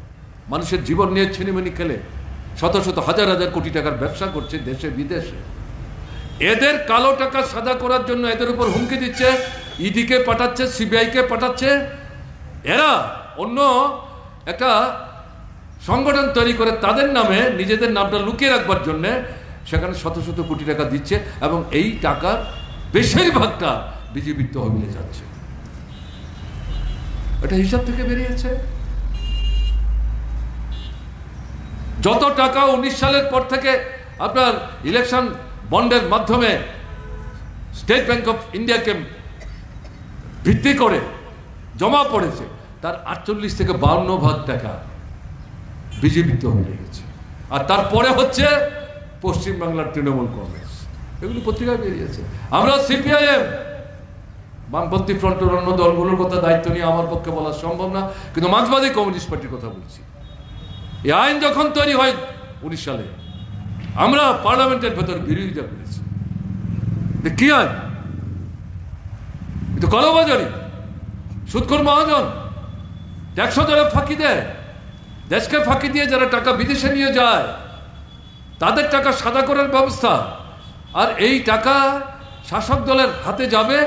মানুষের জীবন নিয়ে ছিনিমিনি খেলে শত শত হাজার হাজার কোটি টাকার ব্যবসা করছে দেশে বিদেশে, এদের কালো টাকা সাদা করার জন্য এদের উপর হুমকি দিচ্ছে, ইডিকে পাঠাচ্ছে, সিবিআইকে পাঠাচ্ছে। এরা অন্য একটা সংগঠন তৈরি করে তাদের নামে নিজেদের নামটা লুকিয়ে রাখবার জন্যে সেখানে শত শত কোটি টাকা দিচ্ছে, এবং এই টাকার বেশিরভাগটা বিজেপির তহবিলে যাচ্ছে। এটা হিসাব থেকে বেরিয়েছে। যত টাকা 19 সালের পর থেকে আপনার ইলেকশন বন্ডের মাধ্যমে স্টেট ব্যাংক অফ ইন্ডিয়াকে ভিত্তি করে জমা পড়েছে, তার 48 থেকে 52 টাকা বিজেপি তহবিলে গেছে। আর তারপরে হচ্ছে পশ্চিমবাংলার তৃণমূল কংগ্রেস, এগুলি পত্রিকায় বেরিয়েছে। আমরা সিপিআইএম, বামপন্থী ফ্রন্টের অন্য দলগুলোর কথা দায়িত্ব নিয়ে আমার পক্ষে বলা সম্ভব না, কিন্তু মার্ক্সবাদী কমিউনিস্ট পার্টির কথা বলছি। এই আইন যখন তৈরি হয় 19 সালে, আমরা পার্লামেন্টের ভেতর বিরোধিতা করেছি। কি আইন? কিন্তু কালোবাজারি, সুদখোর মহাজন, ট্যাক্স যারা ফাঁকি দেয়, দেশকে ফাঁকি দিয়ে যারা টাকা বিদেশে নিয়ে যায়, তাদের টাকা সাদা করার ব্যবস্থা। আর এই টাকা শাসক দলের হাতে যাবে,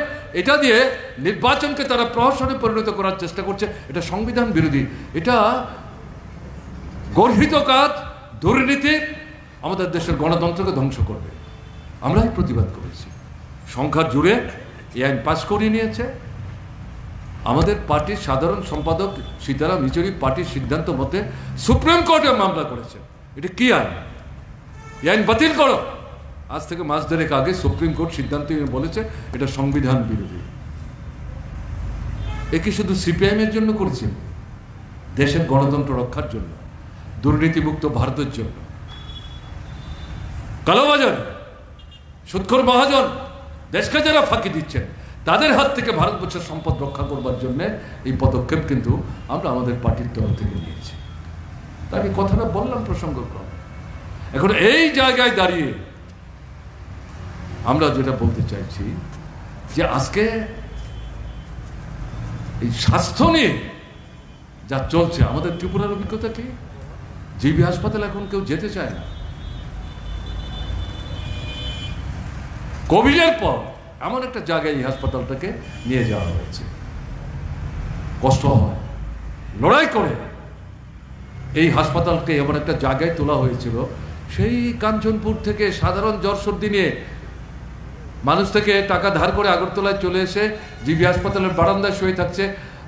এটা দিয়ে নির্বাচনকে তারা প্রহসনে পরিণত করার চেষ্টা করছে। এটা সংবিধান বিরোধী, এটা গর্হিত কাজ, দুর্নীতি, আমাদের দেশের গণতন্ত্রকে ধ্বংস করবে। আমরাই প্রতিবাদ করেছি, সংখ্যার জুড়ে এই আইন পাশ করিয়ে নিয়েছে। আমাদের পার্টির সাধারণ সম্পাদক সীতারাম ইয়েচুরি পার্টির সিদ্ধান্ত মতে সুপ্রিম কোর্টে মামলা করেছেন। এটা কি আইন? এই আইন বাতিল করো। আজ থেকে মাস দেড়েক আগে সুপ্রিম কোর্ট সিদ্ধান্ত বলেছে এটা সংবিধান বিরোধী। এ কি শুধু সিপিআইএম এর জন্য করেছেন? দেশের গণতন্ত্র রক্ষার জন্য, দুর্নীতিমুক্ত ভারতের জন্য। কালোবাজার, সুদখোর মহাজন, দেশকে যারা ফাঁকি দিচ্ছেন, তাদের হাত থেকে ভারতবর্ষের সম্পদ রক্ষা করবার জন্য এই পদক্ষেপ কিন্তু আমরা আমাদের পার্টির তরফ থেকে নিয়েছি। তাই কথাটা বললাম প্রসঙ্গক্রমে। এখন এই জায়গায় দাঁড়িয়ে আমরা যেটা বলতে চাইছি যে আজকে এই স্বাস্থ্য নিয়ে যা চলছে, আমাদের ত্রিপুরার অভিজ্ঞতা কি? জিবি হাসপাতাল এখন কেউ যেতে চায় না। কোভিডের পর এমন একটা জায়গায় এই হাসপাতালটাকে নিয়ে যাওয়া হয়েছে। কষ্ট হয়, লড়াই করে এই হাসপাতালকে এমন একটা জায়গায় তোলা হয়েছিল, সেই কাঞ্চনপুর থেকে সাধারণ জ্বর সর্দি নিয়ে মানুষ থেকে টাকা ধার করে আগরতলায় চলে এসে জিবি হাসপাতালের বারান্দায় শুয়ে থাকছে।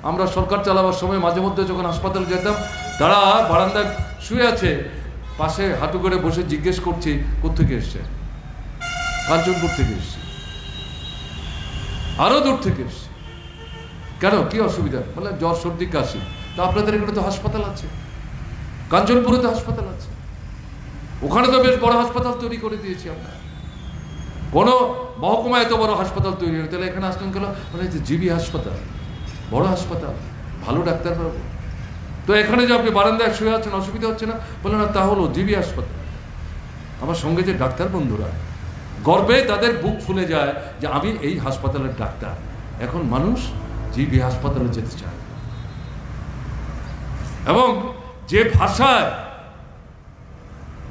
আমরা সরকার চালাবার সময় মাঝে মধ্যে যখন হাসপাতালে যেতাম, তারা বারান্দায় শুয়ে আছে, পাশে হাঁটু করে বসে জিজ্ঞেস করছি কোত্থেকে এসছে, কাঞ্চনপুর থেকে এসছে, আরো দূর থেকে এসছে, কেন কি অসুবিধা? বলে জ্বর সর্দি কাশি। তো আপনাদের এখানে তো হাসপাতাল আছে, কাঞ্চনপুরে তো হাসপাতাল আছে, ওখানে তো বেশ বড় হাসপাতাল তৈরি করে দিয়েছি আমরা। কোনো মহকুমা এত বড় হাসপাতাল তৈরি হয়, তাহলে এখানে আসলেন কেন? মানে জিবি হাসপাতাল, বড় হাসপাতাল, ভালো ডাক্তার পাবো। তো এখানে যে আপনি বারান্দায় শুয়ে আছেন অসুবিধা হচ্ছে না? বলে না, তা হলো জিবি হাসপাতাল। আমার সঙ্গে যে ডাক্তার বন্ধুরা, গর্বে তাদের বুক ফুলে যায় যে আমি এই হাসপাতালের ডাক্তার। এখন মানুষ জিবি হাসপাতালে যেতে চায়, এবং যে ভাষায়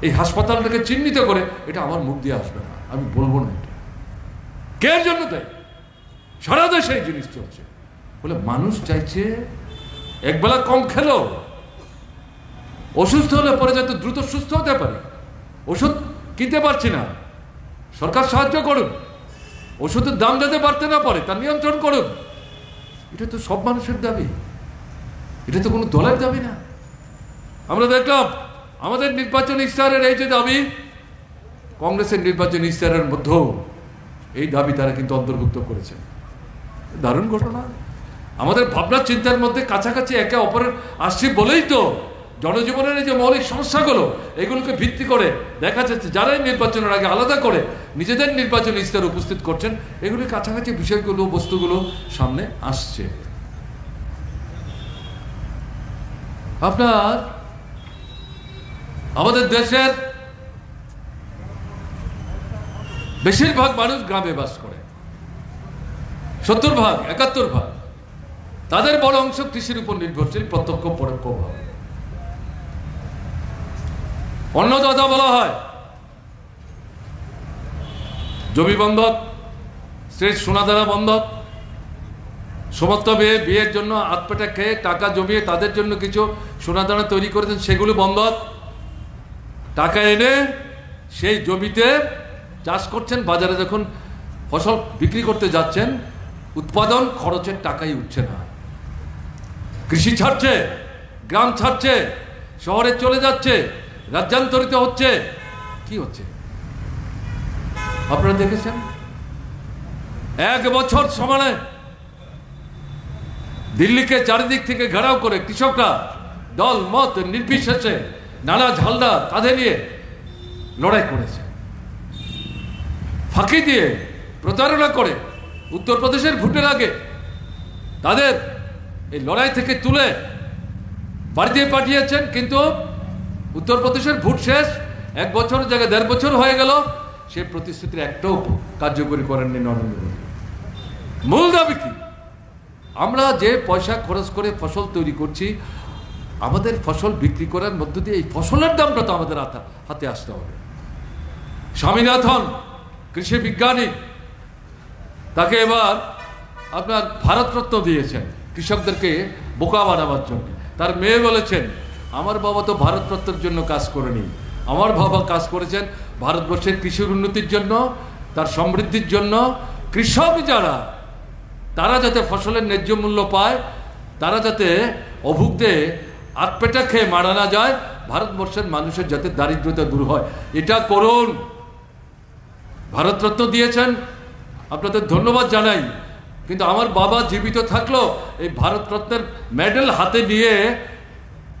এই হাসপাতালটাকে চিহ্নিত করে, এটা আমার মুখ দিয়ে আসবে না, আমি বলবো না এটা কে জন্য তাই। সারা দেশে এই জিনিস চলছে। বলে মানুষ চাইছে একবেলা কম খেলো, অসুস্থ হলে পরে যাতে দ্রুত সুস্থ হতে পারে। ওষুধ কিনতে পারছি না, সরকার সাহায্য করুন। ওষুধের দাম যাতে বাড়তে না পারে তার নিয়ন্ত্রণ করুন। এটা তো সব মানুষের দাবি, এটা তো কোনো দলের দাবি না। আমরা দেখলাম আমাদের নির্বাচন ইশতেহারের এই যে দাবি, কংগ্রেসের নির্বাচন ইশতেহারের মধ্যেও এই দাবি তারা কিন্তু অন্তর্ভুক্ত করেছে। দারুণ ঘটনা। আমাদের ভাবনা চিন্তার মধ্যে কাছাকাছি একে অপরের আসছি বলেই তো জনজীবনের এই যে মৌলিক সমস্যাগুলো, এগুলোকে ভিত্তি করে দেখা যাচ্ছে যারাই নির্বাচনের আগে আলাদা করে নিজেদের নির্বাচন ইশতেহার উপস্থিত করছেন, এগুলি কাছাকাছি বিষয়গুলো, বস্তুগুলো সামনে আসছে। আপনার আমাদের দেশের বেশিরভাগ মানুষ গ্রামে বাস করে, 70 ভাগ 71 ভাগ। তাদের বড় অংশ কৃষির উপর নির্ভরশীল, প্রত্যক্ষ পরোক্ষভাবে। অন্নদাতা বলা হয়, জমি বন্ধক, স্ত্রীর সোনাদানা বন্ধক, সমস্ত বিয়ের জন্য আতপেটা খেয়ে টাকা জমিয়ে তাদের জন্য কিছু সোনাদানা তৈরি করেছেন, সেগুলো বন্ধক। টাকা এনে সেই জমিতে চাষ করছেন, বাজারে যখন ফসল বিক্রি করতে যাচ্ছেন উৎপাদন খরচের টাকাই উঠছে না। কৃষি ছাড়ছে, গ্রাম ছাড়ছে, শহরে চলে যাচ্ছে, রাজ্যান্তরিত হচ্ছে। কি হচ্ছে আপনারা দেখেছেন? 1 বছর সমানে দিল্লিকে চারিদিক থেকে ঘেরাও করে কৃষকরা দল মত নির্বিশেষে নানা ঝালদা কাঁধে নিয়ে লড়াই করেছে, ফাঁকি দিয়ে প্রতারণা করে উত্তরপ্রদেশের ভোটের আগে তাদের এই লড়াই থেকে তুলে বাড়িতে পাঠিয়েছেন। কিন্তু উত্তরপ্রদেশের ভোট শেষ, 1 বছরের জায়গায় 1.5 বছর হয়ে গেল, সে প্রতিশ্রুতির একটাও কার্যকরী করেননি নরেন্দ্র মোদী। মূল দাবি কি? আমরা যে পয়সা খরচ করে ফসল তৈরি করছি, আমাদের ফসল বিক্রি করার মধ্য দিয়ে এই ফসলের দামটা তো আমাদের হাতে আসতে হবে। স্বামীনাথন কৃষি বিজ্ঞানী, তাকে এবার আপনার ভারতরত্ন দিয়েছেন কৃষকদেরকে বোকা বানাবার জন্য। তার মেয়ে বলেছেন, আমার বাবা তো ভারতরত্নের জন্য কাজ করেনি, আমার বাবা কাজ করেছেন ভারতবর্ষের কৃষির উন্নতির জন্য, তার সমৃদ্ধির জন্য। কৃষক যারা, তারা যাতে ফসলের ন্যায্য মূল্য পায়, তারা যাতে অভুক্তে আতপেটা খেয়ে মারা না যায়, ভারতবর্ষের মানুষের যাতে দারিদ্রতা দূর হয়, এটা করুন। ভারতরত্ন দিয়েছেন, আপনাদের ধন্যবাদ জানাই। কিন্তু আমার বাবা জীবিত থাকলো এই ভারতরত্নের মেডেল হাতে নিয়ে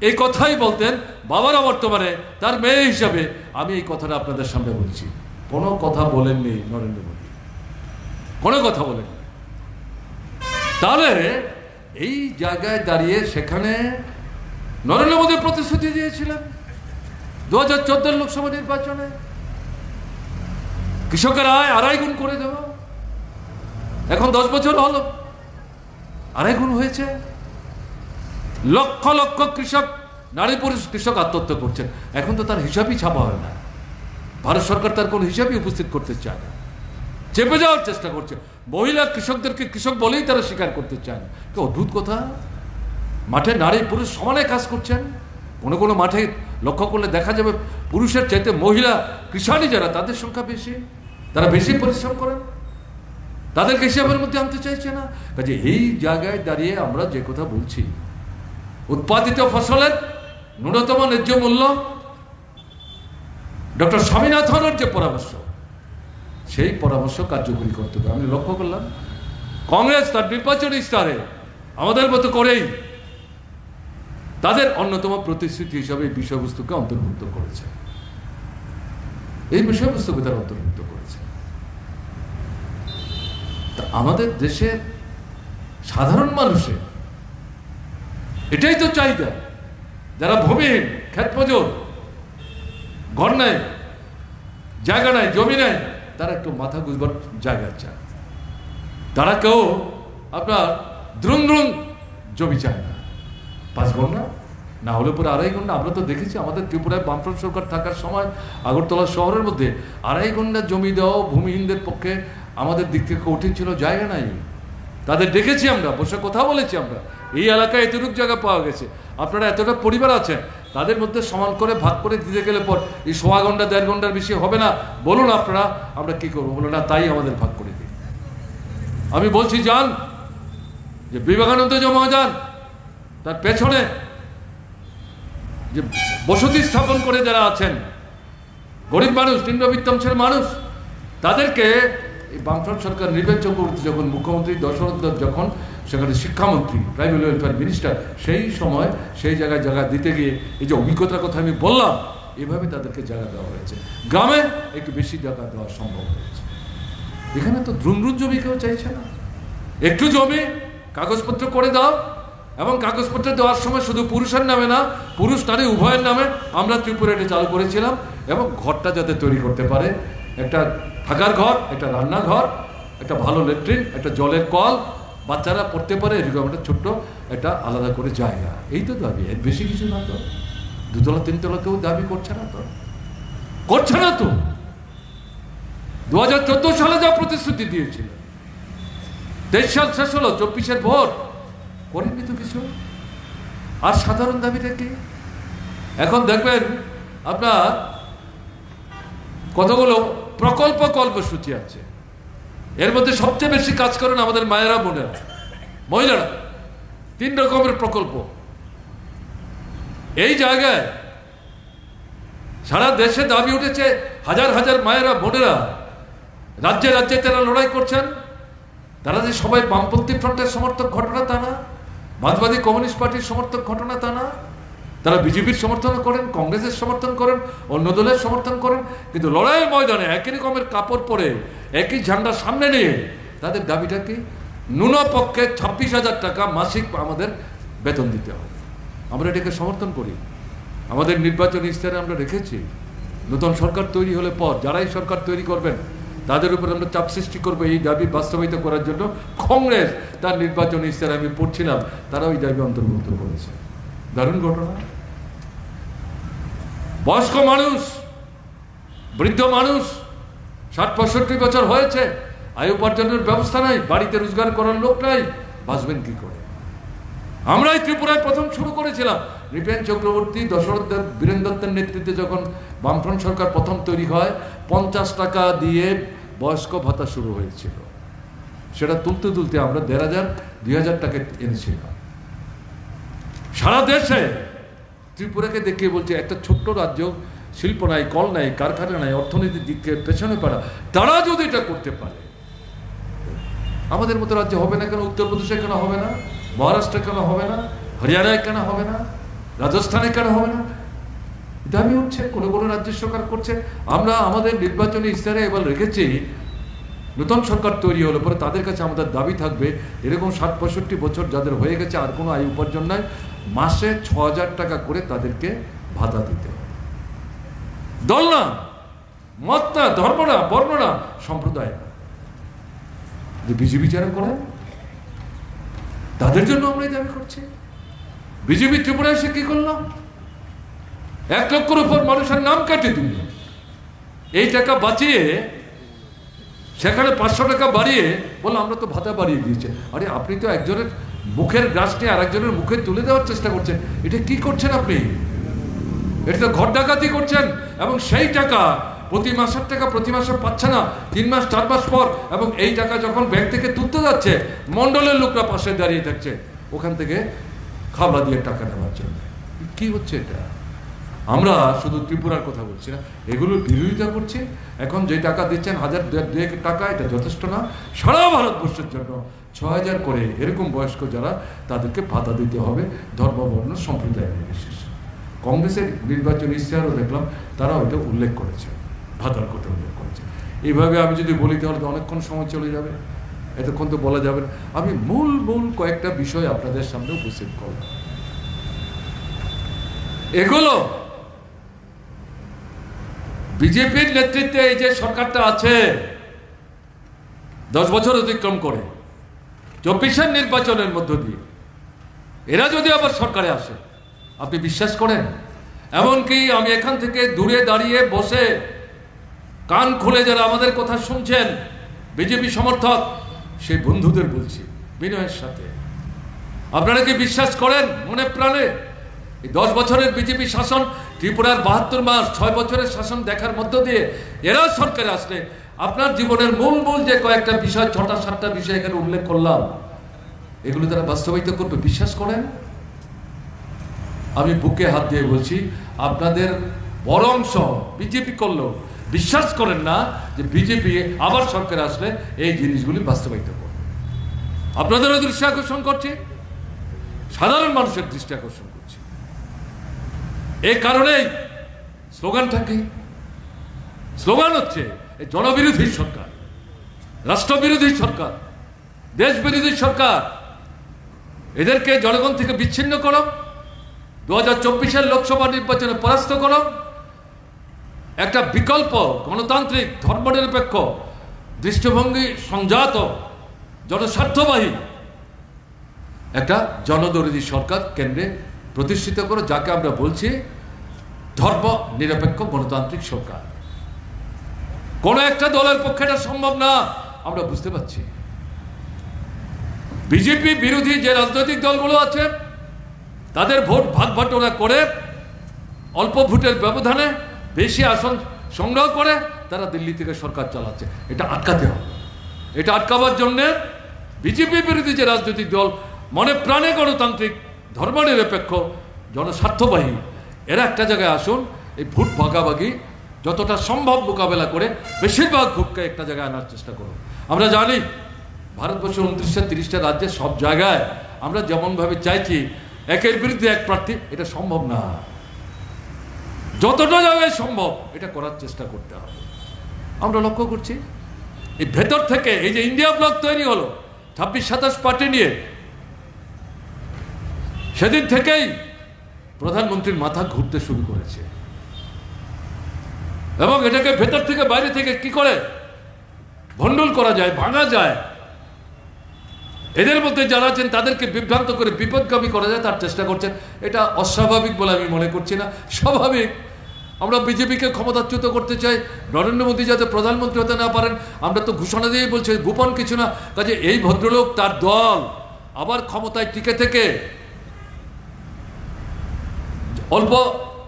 এই কথাই বলতেন। বাবারা বর্তমানে তার মেয়ে হিসাবে আমি এই কথাটা আপনাদের সামনে বলছি। কোনো কথা বলেননি নরেন্দ্র মোদী, কোনো কথা বলেননি। তাহলে এই জায়গায় দাঁড়িয়ে সেখানে নরেন্দ্র মোদী প্রতিশ্রুতি দিয়েছিলেন 2014 লোকসভা নির্বাচনে কৃষকের আয় 2.5 গুণ করে দেব। এখন 10 বছর হলো, 2.5 গুণ হয়েছে। লক্ষ লক্ষ কৃষক, নারী পুরুষ কৃষক আত্মহত্যা করছেন। এখন তো তার হিসাবই ছাপা হয় না, ভারত সরকার তার কোনো হিসাবই উপস্থিত করতে চায় না, চেপে যাওয়ার চেষ্টা করছে। মহিলা কৃষকদেরকে কৃষক বলেই তারা স্বীকার করতে চায় না। কি অদ্ভুত কথা! মাঠে নারী পুরুষ সমানে কাজ করছেন। কোনো কোনো মাঠে লক্ষ্য করলে দেখা যাবে পুরুষের চাইতে মহিলা কৃষাণী যারা, তাদের সংখ্যা বেশি, তারা বেশি পরিশ্রম করেন। তাদেরকে হিসাবের মধ্যে আনতে চাইছে না। কাজে এই জায়গায় দাঁড়িয়ে আমরা যে কথা বলছি, উৎপাদিত ফসলের ন্যূনতম ন্যায্য মূল্য, ডক্টর স্বামীনাথনের যে পরামর্শ, সেই পরামর্শ কার্যকরী করতে হবে। আমি লক্ষ্য করলাম কংগ্রেস তার নির্বাচনী স্তরে আমাদের মতো করেই তাদের অন্যতম প্রতিশ্রুতি হিসাবে এই বিষয়বস্তুকে অন্তর্ভুক্ত করেছে, এই বিষয়বস্তুকে তারা অন্তর্ভুক্ত করেছে। তা আমাদের দেশের সাধারণ মানুষের এটাই তো চাহিদা, যারা ভূমিহীন, ক্ষেত মজুর, ঘর নাই, জায়গা নাই, জমি নাই, তারা একটু মাথা গুজবার জায়গা চায়। তারা কেউ আপনার দ্রুম দ্রুম জমি চায় না, 5 ঘন্টা না হলে পরে 2.5 ঘন্টা। আমরা তো দেখেছি আমাদের ত্রিপুরায় বামফ্রন্ট সরকার থাকার সময় আগরতলা শহরের মধ্যে 2.5 ঘন্টা জমি দেওয়া ভূমিহীনদের পক্ষে আমাদের দিক থেকে কঠিন ছিল, জায়গা নাই। তাদের ডেকেছি আমরা, বসে কথা বলেছি আমরা, এই এলাকায় এতটুকু জায়গা পাওয়া গেছে, আপনারা এতটা পরিবার আছেন, তাদের মধ্যে সমান করে ভাগ করে দিতে গেলে পর এই 1.25 ঘন্টা 1.5 ঘন্টার বেশি হবে না, বলুন আপনারা, আমরা কি করবো? বলো না, তাই আমাদের ভাগ করে দিই। আমি বলছি যান, যে বিবেকানন্দ যে ময়দান, তার পেছনে যে বসতি স্থাপন করে যারা আছেন, গরিব মানুষ, নিম্নবিত্তাংশের মানুষ, তাদেরকে এই বামফ্রন্ট সরকার নির্বাচন চক্রবর্তী যখন মুখ্যমন্ত্রী, দশরথ দেব যখন সেখানে শিক্ষামন্ত্রী, ট্রাইবাল ওয়েলফেয়ার মিনিস্টার, সেই সময় সেই জায়গায় জায়গা দিতে গিয়ে এই যে অভিজ্ঞতার কথা আমি বললাম, এভাবে তাদেরকে জায়গা দেওয়া হয়েছে। গ্রামে একটু বেশি জায়গা দেওয়া সম্ভব হয়েছে। এখানে তো দ্রুম জমি কেউ চাইছে না, একটু জমি কাগজপত্র করে দাও, এবং কাগজপত্র দেওয়ার সময় শুধু পুরুষের নামে না, পুরুষ নারী উভয়ের নামে আমরা ত্রিপুরা এটা চালু করেছিলাম। এবং ঘরটা যাতে তৈরি করতে পারে, একটা থাকার ঘর, একটা রান্নাঘর, একটা ভালো ল্যাট্রিন, একটা জলের কল, বাচ্চারা পড়তে পারে, এরকম একটা ছোট্ট একটা আলাদা করে জায়গা। এই তো দাবি, এর বেশি কিছু না তো। 2 তলা 3 তলা কেউ দাবি করছে না তো, করছে না তো। 2014 সালে যা প্রতিশ্রুতি দিয়েছিল, 23 সাল শেষ হলো, 24-এর ভোট করেননি তো কিছু। আর সাধারণ দাবিটা কি? এখন দেখবেন আপনার কতগুলো প্রকল্প কর্মসূচি আছে, এর মধ্যে সবচেয়ে বেশি কাজ করেন আমাদের মায়েরা, বোনেরা, মহিলারা। 3 রকমের প্রকল্প। এই জায়গায় সারা দেশে দাবি উঠেছে, হাজার হাজার মায়েরা, বোনেরা রাজ্যে রাজ্যে তারা লড়াই করছেন। তারা যে সবাই বামপন্থী ফ্রন্টের সমর্থক ঘটনা তা না, মার্ক্সবাদী কমিউনিস্ট পার্টির সমর্থক ঘটনা তা না, তারা বিজেপির সমর্থন করেন, কংগ্রেসের সমর্থন করেন, অন্য দলের সমর্থন করেন, কিন্তু লড়াইয়ের ময়দানে একই রকমের কাপড় পরে, একই ঝান্ডা সামনে নিয়ে তাদের দাবিটা কি? ন্যূনপক্ষে 26,000 টাকা মাসিক আমাদের বেতন দিতে হবে। আমরা এটাকে সমর্থন করি, আমাদের নির্বাচনী ইশতেহারে আমরা রেখেছি। নতুন সরকার তৈরি হলে পর যারাই সরকার তৈরি করবেন তাদের উপর আমরা চাপ সৃষ্টি করবো এই দাবি বাস্তবায়িত করার জন্য। কংগ্রেস তার নির্বাচনী ইশতেহারে আমি পড়ছিলাম, তারা ওই দাবি অন্তর্ভুক্ত করেছে। দারুণ ঘটনা। বয়স্ক মানুষ, বৃদ্ধ মানুষ, 60-65 বছর হয়েছে, আয় উপার্জনের ব্যবস্থা নাই, বাড়িতে রোজগার করার লোক নাই, বাঁচবেন কি করে? আমরাই ত্রিপুরায় প্রথম শুরু করেছিলাম। নৃপেন চক্রবর্তী, দশরথ দেব, বীরেন দত্তের নেতৃত্বে যখন বামফ্রন্ট সরকার প্রথম তৈরি হয়, 50 টাকা দিয়ে বয়স্ক ভাতা শুরু হয়েছিল। সেটা তুলতে তুলতে আমরা 1,500, 2,000 টাকা এনেছিলাম। সারা দেশে ত্রিপুরাকে দেখিয়ে বলছে, একটা ছোট্ট রাজ্য, শিল্প নাই, কল নাই, কারখানা নাই, অর্থনীতির দিকে পেছনে পড়া, তারা যদি এটা করতে পারে, আমাদের মতো রাজ্য হবে না কেন? উত্তরপ্রদেশে কেন হবে না? মহারাষ্ট্রে কেন হবে না? হরিয়ানায় কেন হবে না? রাজস্থানে কেন হবে না? দাবি উঠছে, কোনো কোনো রাজ্য সরকার করছে। আমরা আমাদের নির্বাচনী ইশতেহারে এবার রেখেছি, নতুন সরকার তৈরি হলে পরে তাদের কাছে আমাদের দাবি থাকবে, এরকম 60-65 বছর যাদের হয়ে গেছে, আর কোনো আয় উপার্জন নাই, মাসে 6,000 টাকা করে তাদেরকে ভাতা দিতে হবে। দল না, মত না, ধর্ম না, বর্ণ না, সম্প্রদায় না। বিজেপি যারা করে তাদের জন্য আমরা এই দাবি করছি। বিজেপি ত্রিপুরায় এসে কি করলাম? 1 লক্ষের উপর মানুষের নাম কাটে দিল। এই টাকা বাঁচিয়ে সেখানে 500 টাকা বাড়িয়ে বললো আমরা তো ভাতা বাড়িয়ে দিয়েছে। আরে আপনি তো একজনের মুখের গ্রাস নিয়ে আরেকজনের মুখে তুলে দেওয়ার চেষ্টা করছেন। এটা কি করছেন আপনি? এটা তো ঘর ডাকাতি করছেন। এবং সেই টাকা প্রতি মাসের টাকা প্রতি মাসে পাচ্ছে না, 3 মাস 4 মাস পর, এবং এই টাকা যখন ব্যাংক থেকে তুলতে যাচ্ছে মন্ডলের লোকরা পাশে দাঁড়িয়ে থাকছে ওখান থেকে খাবলা দিয়ে টাকা নেওয়ার জন্য। কি হচ্ছে এটা? আমরা শুধু ত্রিপুরার কথা বলছি না, এগুলো বিরোধিতা করছে। এখন যে টাকা দিচ্ছেন 1000-2 টাকা, এটা যথেষ্ট না। সারা ভারতবর্ষের জন্য 6000 করে এরকম বয়স্ক যারা, তাদেরকে ভাতা দিতে হবে ধর্ম বর্ণ সম্প্রদায় নির্বিশেষে। কংগ্রেসের নির্বাচনী ইশতেহারও দেখলাম তারা ওইটা উল্লেখ করেছে, ভাতার কথা উল্লেখ করেছে। এইভাবে আমি যদি বলি তাহলে তো অনেকক্ষণ সময় চলে যাবে, এতক্ষণ তো বলা যাবে না। আমি মূল কয়েকটা বিষয় আপনাদের সামনে উপস্থিত করব। এগুলো বিজেপির নেতৃত্বে এই যে সরকারটা আছে 10 বছর অতিক্রম করে 24-এর নির্বাচনের মধ্য দিয়ে এরা যদি আবার সরকারে আসে, আপনি বিশ্বাস করেন? এমনকি আমি এখান থেকে দূরে দাঁড়িয়ে বসে কান খুলে যারা আমাদের কথা শুনছেন বিজেপি সমর্থক, সেই বন্ধুদের বলছি বিনয়ের সাথে, আপনারা কি বিশ্বাস করেন মনে প্রাণে এই 10 বছরের বিজেপি শাসন, ত্রিপুরার 72 মাস 6 বছরের শাসন দেখার মধ্য দিয়ে এরা সরকারে আসলে আপনার জীবনের মূল যে কয়েকটা বিষয়, 6টা-7টা বিষয় এখানে উল্লেখ করলাম, এগুলো তারা বাস্তবায়িত করবে? বিশ্বাস করেন? আমি বুকে হাত দিয়ে বলছি, আপনাদের বড় অংশ বিজেপি করলেও বিশ্বাস করেন না যে বিজেপি আবার সরকারে আসলে এই জিনিসগুলি বাস্তবায়িত করবে। আপনাদেরও দৃষ্টি আকর্ষণ করছি, সাধারণ মানুষের দৃষ্টি আকর্ষণ করছি। এই কারণেই স্লোগানটা কি? স্লোগান হচ্ছে জনবিরোধী সরকার, রাষ্ট্রবিরোধী সরকার, দেশবিরোধী সরকার, এদেরকে জনগণ থেকে বিচ্ছিন্ন করো, 2024-এর লোকসভা নির্বাচনে পরাস্ত করো, একটা বিকল্প গণতান্ত্রিক ধর্মনিরপেক্ষ দৃষ্টিভঙ্গি সংজাত জনস্বার্থবাহী একটা জনদরদী সরকার কেন্দ্রে প্রতিষ্ঠিত করো, যাকে আমরা বলছি ধর্ম নিরপেক্ষ গণতান্ত্রিক সরকার। কোন একটা দলের পক্ষে এটা সম্ভব না, আমরা বুঝতে পারছি। বিজেপি বিরোধী যে রাজনৈতিক দলগুলো আছে তাদের ভোট ভাগ-বাটোয়ারা করে অল্প ভোটের ব্যবধানে বেশি আসন সংগ্রহ করে তারা দিল্লি থেকে সরকার চালাচ্ছে। এটা আটকাতে হবে। এটা আটকাবার জন্যে বিজেপি বিরোধী যে রাজনৈতিক দল মনে প্রাণে গণতান্ত্রিক ধর্মনিরপেক্ষ জনস্বার্থবাহী, এরা একটা জায়গায় আসুন, এই ভোট ভাগাভাগি যতটা সম্ভব মোকাবেলা করে বেশিরভাগ ভোটকে একটা জায়গায় আনার চেষ্টা করুন। আমরা জানি ভারতবর্ষের 29-30টা রাজ্যে সব জায়গায় আমরা যেমনভাবে চাইছি একের বিরুদ্ধে এক প্রার্থী, এটা সম্ভব না। যতটা জায়গায় সম্ভব এটা করার চেষ্টা করতে হবে। আমরা লক্ষ্য করছি এই ভেতর থেকে এই যে ইন্ডিয়া ব্লক তৈরি হলো 26-27 পার্টি নিয়ে, সেদিন থেকেই প্রধানমন্ত্রীর মাথা ঘুরতে শুরু করেছে, এবং এটাকে ভেতর থেকে বাইরে থেকে কি করে ভণ্ডুল করা যায়, ভাঙা যায়, এদের মধ্যে যারা আছেন তাদেরকে বিভ্রান্ত করে বিপদগামী করা যায় তার চেষ্টা করছেন। এটা অস্বাভাবিক বলে আমি মনে করছি না, স্বাভাবিক। আমরা বিজেপিকে ক্ষমতাচ্যুত করতে চাই, নরেন্দ্র মোদী যাতে প্রধানমন্ত্রী হতে না পারেন, আমরা তো ঘোষণা দিয়ে বলছি, গোপন কিছু না। কাজে এই ভদ্রলোক তার দল আবার ক্ষমতায় টিকে থেকে অল্প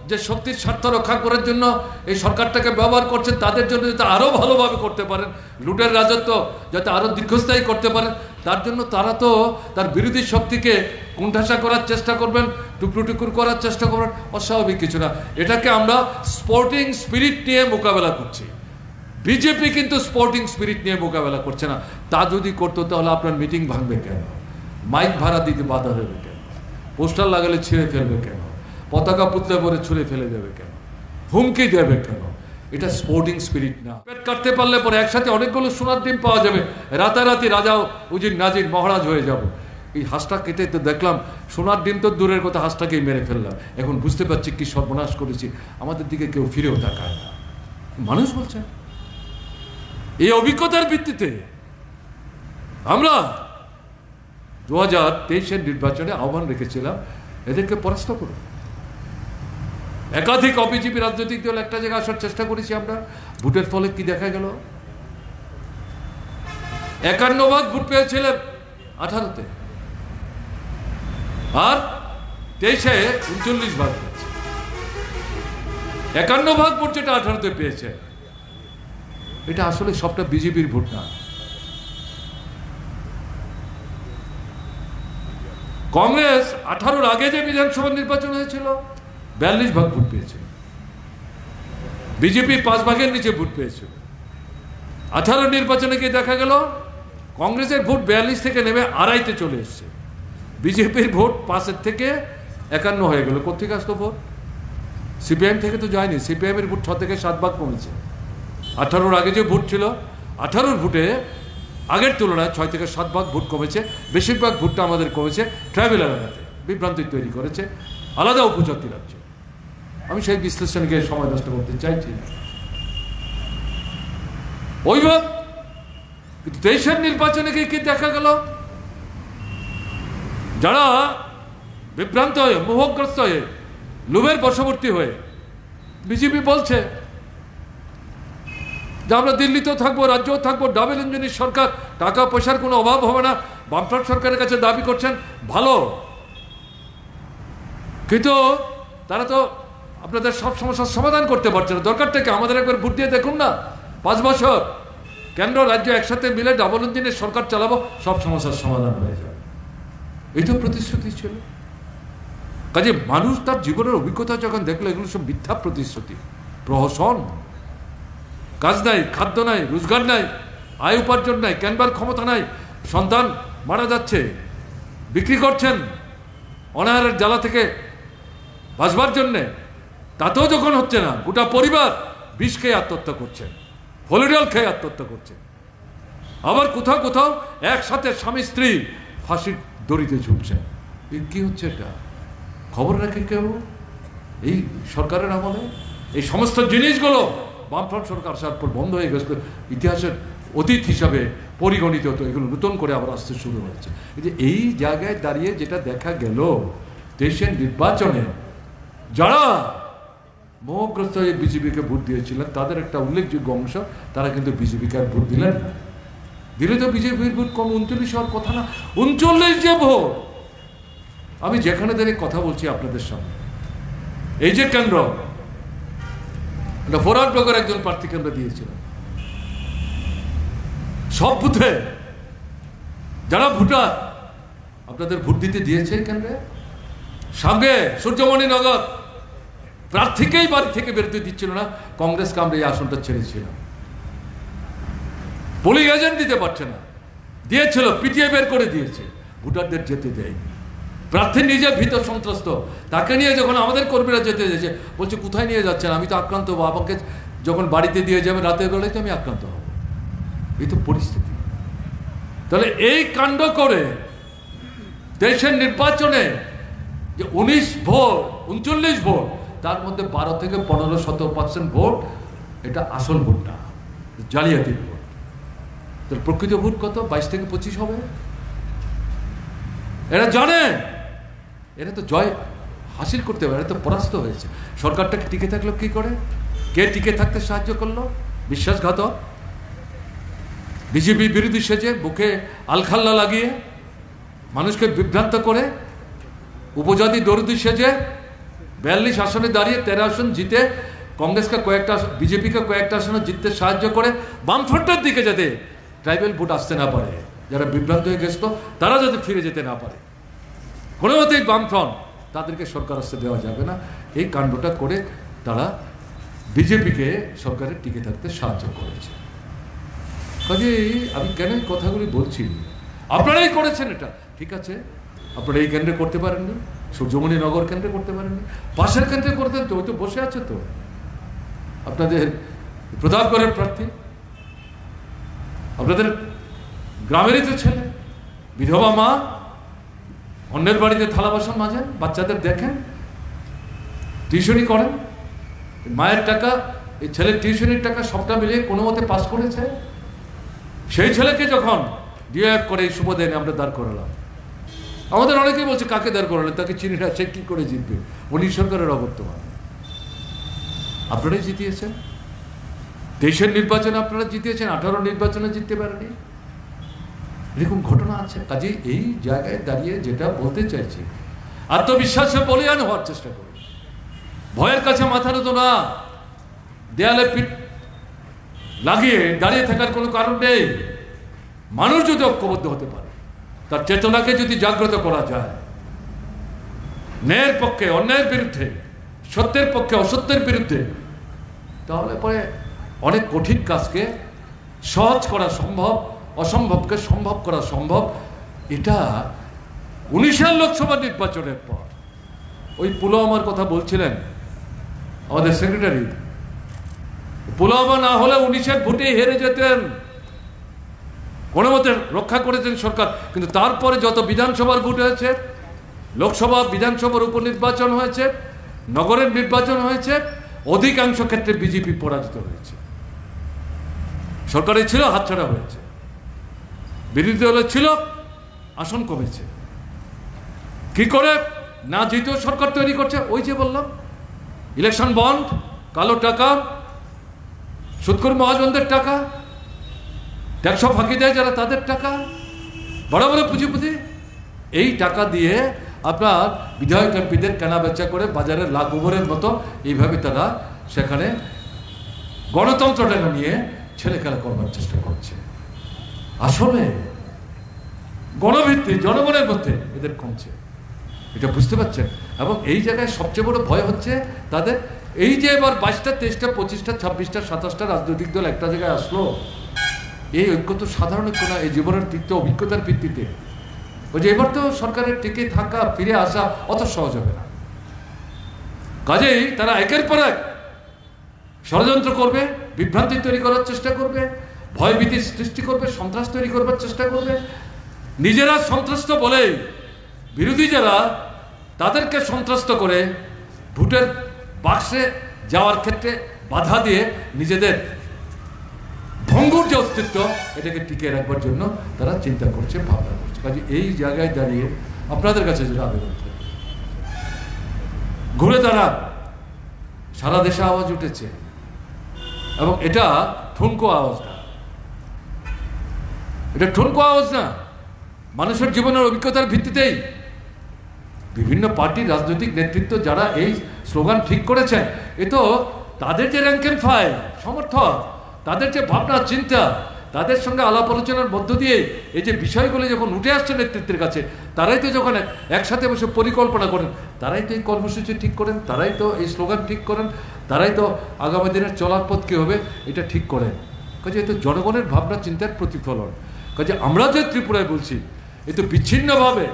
যে শক্তির স্বার্থ রক্ষা করার জন্য এই সরকারটাকে ব্যবহার করছেন, তাদের জন্য যাতে আরও ভালোভাবে করতে পারেন, লুটের রাজত্ব যাতে আরও দীর্ঘস্থায়ী করতে পারেন, তার জন্য তারা তো তার বিরোধী শক্তিকে কোণঠাসা করার চেষ্টা করবেন, টুকরো টুকরো করার চেষ্টা করবেন। অস্বাভাবিক কিছু না, এটাকে আমরা স্পোর্টিং স্পিরিট নিয়ে মোকাবেলা করছি। বিজেপি কিন্তু স্পোর্টিং স্পিরিট নিয়ে মোকাবেলা করছে না। তা যদি করতো তাহলে আপনার মিটিং ভাঙবে কেন, মাইক ভাড়া দিতে বাধা দেবে কেন, পোস্টার লাগালে ছিঁড়ে ফেলবে কেন, পতাকা পুতলে পরে ছুঁড়ে ফেলে দেবে কেন, হুমকি দেবে কেন? এটা স্পোর্টিং স্পিরিট না। পেট কাটতে পারলে পরে একসাথে অনেকগুলো সোনার ডিম পাওয়া যাবে, রাতারাতি রাজা উজির নাজির মহারাজ হয়ে যাব। এই হাঁসটা কেটে তো দেখলাম সোনার ডিম তো দূরের কথা, হাঁসটাকেই মেরে ফেললাম। এখন বুঝতে পারছি কি সর্বনাশ করেছি, আমাদের দিকে কেউ ফিরেও তাকায় না। মানুষ বলছে এই অভিজ্ঞতার ভিত্তিতে আমরা 2023-এর নির্বাচনে আহ্বান রেখেছিলাম এদেরকে পরাস্ত করুন। একাধিক অবিজেপি রাজনৈতিক দল একটা জায়গায় আসার চেষ্টা করেছি আমরা। ভোটের ফলে কি দেখা গেল? 51 ভাগ ভোট পেয়েছিলেন 18-তে, আর 23-এ 39 ভাগ পেয়েছে। 51 ভাগ ভোট যেটা 18-তে পেয়েছে, এটা আসলে সবটা বিজেপির ভোট না। কংগ্রেস 18-র আগে যে বিধানসভা নির্বাচন হয়েছিল 42 ভাগ ভোট পেয়েছিল, বিজেপি 5 ভাগের নিচে ভোট পেয়েছিল। 18 নির্বাচনে গিয়ে দেখা গেল কংগ্রেসের ভোট 42 থেকে নেমে 2.5-তে চলে এসছে, বিজেপির ভোট 5-এর থেকে 51 হয়ে গেল। কোথেকে আসতো ভোট? সিপিআইএম থেকে তো যায়নি, সিপিআইএম এর ভোট 6 থেকে 7 ভাগ কমেছে। 18-র আগে যে ভোট ছিল 18-র ভোটে আগের তুলনায় 6 থেকে 7 ভাগ ভোট কমেছে। বেশিরভাগ ভোটটা আমাদের কমেছে ট্রাইবেল এলাকাতে, বিভ্রান্তি তৈরি করেছে আলাদা উপজাতি রাজ্য। আমি সেই বিশ্লেষণকে সময় নষ্ট করতে চাইছি না। ওইভাব দেশের নির্বাচনে গিয়ে কি দেখা গেল, যারা বিভ্রান্ত হয়ে, মোহগ্রস্ত হয়ে, লোভের বশবর্তী হয়ে বিজেপি বলছে যে আমরা দিল্লিতেও থাকবো, রাজ্যেও থাকবো, ডাবল ইঞ্জিনের সরকার, টাকা পয়সার কোনো অভাব হবে না। বামফ্রন্ট সরকারের কাছে দাবি করছেন ভালো, কিন্তু তারা তো আপনাদের সব সমস্যার সমাধান করতে পারছে না। দরকারটাকে আমাদের একবার ভোট দিয়ে দেখুন না, 5 বছর কেন্দ্র রাজ্য একসাথে মিলে ডাবল ইঞ্জিনের সরকার চালাবো, সব সমস্যার সমাধান হয়ে যাবে। এই তো প্রতিশ্রুতি ছিল। কাজে মানুষ তার জীবনের অভিজ্ঞতা যখন দেখলো এগুলো সব মিথ্যা প্রতিশ্রুতি, প্রহসন। কাজ নাই, খাদ্য নাই, রোজগার নাই, আয় উপার্জন নাই, কেনবার ক্ষমতা নাই, সন্তান মারা যাচ্ছে, বিক্রি করছেন অনাহারের জ্বালা থেকে বাঁচবার জন্যে, তাতেও যখন হচ্ছে না, গোটা পরিবার বিষ খেয়ে আত্মহত্যা করছেন, ফলিডল খেয়ে আত্মহত্যা করছেন। আবার কোথাও কোথাও একসাথে স্বামী স্ত্রী ফাঁসির দড়িতে ঝুলছেন। কি হচ্ছে এটা? খবর রাখে কেউ? এই সরকারের আমলে এই সমস্ত জিনিসগুলো বামফ্রন্ট সরকার আসার পর বন্ধ হয়ে গেছিল, ইতিহাসের অতীত হিসাবে পরিগণিত হতো, এগুলো নতুন করে আবার আসতে শুরু হয়েছে। যে এই জায়গায় দাঁড়িয়ে যেটা দেখা গেল, দেশের নির্বাচনে যারা মোহগ্রস্ত হয়ে বিজেপিকে ভোট দিয়েছিলেন তাদের একটা উল্লেখযোগ্য অংশ তারা কিন্তু বিজেপিকে আর ভোট দিলেন না। দিলে তো বিজেপির ভোট কম 39 হওয়ার কথা না, 39 যে ভোট। আমি যেখানে দাঁড়িয়ে কথা বলছি আপনাদের সামনে, এই যে কেন্দ্র, ফরওয়ার্ড ব্লকের একজন প্রার্থীকে আমরা দিয়েছিলাম, সব বুথে যারা ভোটার আপনাদের ভোট দিতে দিয়েছে কেন্দ্রে, সঙ্গে সূর্যমণি নগর প্রার্থীকেই বাড়ি থেকে বেরোতে দিচ্ছিল না, কংগ্রেসকে আমরা এই আসনটা ছেড়েছিলাম। পোলিং এজেন্ট দিতে পারছে না, দিয়েছিল পিটিএ বের করে দিয়েছে, ভোটারদের যেতে দেয়নি। প্রার্থী নিজে ভীত সন্ত্রস্ত, তাকে নিয়ে যখন আমাদের কর্মীরা যেতে দিয়েছে, বলছে কোথায় নিয়ে যাচ্ছেন, আমি তো আক্রান্ত হবো, আমাকে যখন বাড়িতে দিয়ে যাবে রাতের বেলায় তো আমি আক্রান্ত হব। এই তো পরিস্থিতি। তাহলে এই কাণ্ড করে দেশের নির্বাচনে যে 19 ভোট 39 ভোট, তার মধ্যে 12 থেকে 15-17% ভোট এটা আসল ভোট না, জালিয়াতির ভোট। তাহলে প্রকৃত ভোট কত? 22 থেকে 25 হবে। এরা জানে এরা তো জয় হাসিল করতে পারে, এরা তো পরাস্ত হয়েছে। সরকারটাকে টিকে থাকলো কি করে? কে টিকে থাকতে সাহায্য করলো? বিশ্বাসঘাতক বিজেপি বিরোধী সেজে, বুকে আলখাল্লা লাগিয়ে, মানুষকে বিভ্রান্ত করে, উপজাতি দরদি সেজে 42 আসনে দাঁড়িয়ে 13 আসন জিতে কংগ্রেসকে কয়েকটা, বিজেপিকে কয়েকটা আসনে জিততে সাহায্য করে, বামফ্রন্টের দিকে যাতে ট্রাইবেল ভোট আসতে না পারে, যারা বিভ্রান্ত হয়ে গেছিল তারা যাতে ফিরে যেতে না পারে, কোনো মতেই বামফ্রন্ট তাদেরকে সরকার আসতে দেওয়া যাবে না, এই কাণ্ডটা করে তারা বিজেপিকে সরকারের টিকে থাকতে সাহায্য করেছে। কাজেই আমি কেন এই কথাগুলি বলছি, আপনারাই করেছেন এটা, ঠিক আছে, আপনারা এই কেন্দ্রে করতে পারেননি, সূর্যমণি নগর কেন্দ্রে করতে পারেননি, পাশের কেন্দ্রে করতেন তো, ওই তো বসে আছে তো আপনাদের প্রতাপগড়ের প্রার্থী, আপনাদের গ্রামেরই তো ছেলে, বিধবা মা, অন্যের বাড়িতে থালা বাসন মাজেন, বাচ্চাদের দেখেন, টিউশনি করেন, মায়ের টাকা, এই ছেলের টিউশনির টাকা সবটা মিলিয়ে কোনো মতে পাস করেছে। সেই ছেলেকে যখন ডিএফ করে এই শুভ দিনে আমরা দাঁড় করালাম, আমাদের অনেকেই বলছে কাকে দাঁড় করালেন, তাকে চিনি না, সে কি করে জিতবে, উনি সরকারের অবর্তমান। আপনারাই জিতিয়েছেন, দেশের নির্বাচনে আপনারা জিতিয়েছেন, 18 নির্বাচনে জিততে পারেনি, এরকম ঘটনা আছে। কাজেই এই জায়গায় দাঁড়িয়ে যেটা বলতে চাইছি, আত্মবিশ্বাসে বলিয়ান হওয়ার চেষ্টা করুন, ভয়ের কাছে মাথা নত না, দেয়ালে পিঠ লাগিয়ে দাঁড়িয়ে থাকার কোনো কারণ নেই। মানুষ যদি ঐক্যবদ্ধ হতে পারে, তার চেতনাকে যদি জাগ্রত করা যায়, ন্যায়ের পক্ষে অন্যায়ের বিরুদ্ধে, সত্যের পক্ষে অসত্যের বিরুদ্ধে, তাহলে পরে অনেক কঠিন কাজকে সহজ করা সম্ভব, অসম্ভবকে সম্ভব করা সম্ভব। এটা 19 লোকসভা নির্বাচনের পর ওই পুলওয়ামার কথা বলছিলেন আমাদের সেক্রেটারি, পুলওয়ামা না হলে 19 ভোটে হেরে যেতেন, কোনো মতে রক্ষা করেছেন সরকার। কিন্তু তারপরে যত বিধানসভার ভোট হয়েছে, লোকসভা বিধানসভার উপনির্বাচন হয়েছে, নগরের নির্বাচন হয়েছে, অধিকাংশ ক্ষেত্রে বিজেপি পরাজিত হয়েছে। সরকারে ছিল, হাতছাড়া হয়েছে, বিরোধী দলে ছিল, আসন কমেছে। কি করে না জিতেও সরকার তৈরি করছে? ওই যে বললাম, ইলেকশন বন্ড, কালো টাকা, সুদখোর মহাজনদের টাকা, ট্যাক্স ফাঁকি দেয় যারা, তাদের টাকা, বড় বড় পুঁজিপতি, এই টাকা দিয়ে আপনার বিধায়ক এমপিদের কেনা বেচা করে বাজারের লাখ উমরের মতো এইভাবে তারা সেখানে গণতন্ত্রটা নিয়ে ছেলে খেলা করবার চেষ্টা করছে। আসলে গণভিত্তি জনগণের মধ্যে এদের কমছে, এটা বুঝতে পারছেন। এবং এই জায়গায় সবচেয়ে বড় ভয় হচ্ছে তাদের, এই যে এবার 22টা 23টা 25টা 26টা 27টা রাজনৈতিক দল একটা জায়গায় আসলো, এই ঐক্য তো সাধারণ ঐক্য না, এই জীবনের তিক্ত অভিজ্ঞতার ভিত্তিতে। ওই যে এবার তো সরকারের টিকে থাকা, ফিরে আসা অত সহজ হবে না। কাজেই তারা একের পর এক ষড়যন্ত্র করবে, বিভ্রান্তি তৈরি করার চেষ্টা করবে, ভয়ভীতি সৃষ্টি করবে, সন্ত্রাস তৈরি করবার চেষ্টা করবে। নিজেরা সন্ত্রস্ত বলে বিরোধী যারা, তাদেরকে সন্ত্রস্ত করে ভোটের বাক্সে যাওয়ার ক্ষেত্রে বাধা দিয়ে নিজেদের ভঙ্গুর যে অস্তিত্ব, এটাকে টিকিয়ে রাখবার জন্য তারা চিন্তা করছে, ভাবনা করছে। কাজে এই জায়গায় দাঁড়িয়ে আপনাদের কাছে যেটা আবেদন থাকে, ঘুরে দাঁড়ান। সারা দেশে আওয়াজ উঠেছে এবং এটা ঠুনকো আওয়াজ না, এটা ঠুনকো আওয়াজ না, মানুষের জীবনের অভিজ্ঞতার ভিত্তিতেই বিভিন্ন পার্টির রাজনৈতিক নেতৃত্ব যারা এই স্লোগান ঠিক করেছেন, এ তো তাদের যে র্যাঙ্ক এন্ড ফাইল সমর্থক, তাদের যে ভাবনা চিন্তা, তাদের সঙ্গে আলাপ আলোচনার মধ্য দিয়ে এই যে বিষয়গুলো যখন উঠে আসছে নেতৃত্বের কাছে, তারাই তো যখন একসাথে বসে পরিকল্পনা করেন, তারাই তো এই কর্মসূচি ঠিক করেন, তারাই তো এই স্লোগান ঠিক করেন, তারাই তো আগামী দিনের চলার পথ কী হবে এটা ঠিক করেন। কাজে এ তো জনগণের ভাবনা চিন্তার প্রতিফলন। কাজে আমরা যে ত্রিপুরায় বলছি, এ তো বিচ্ছিন্নভাবে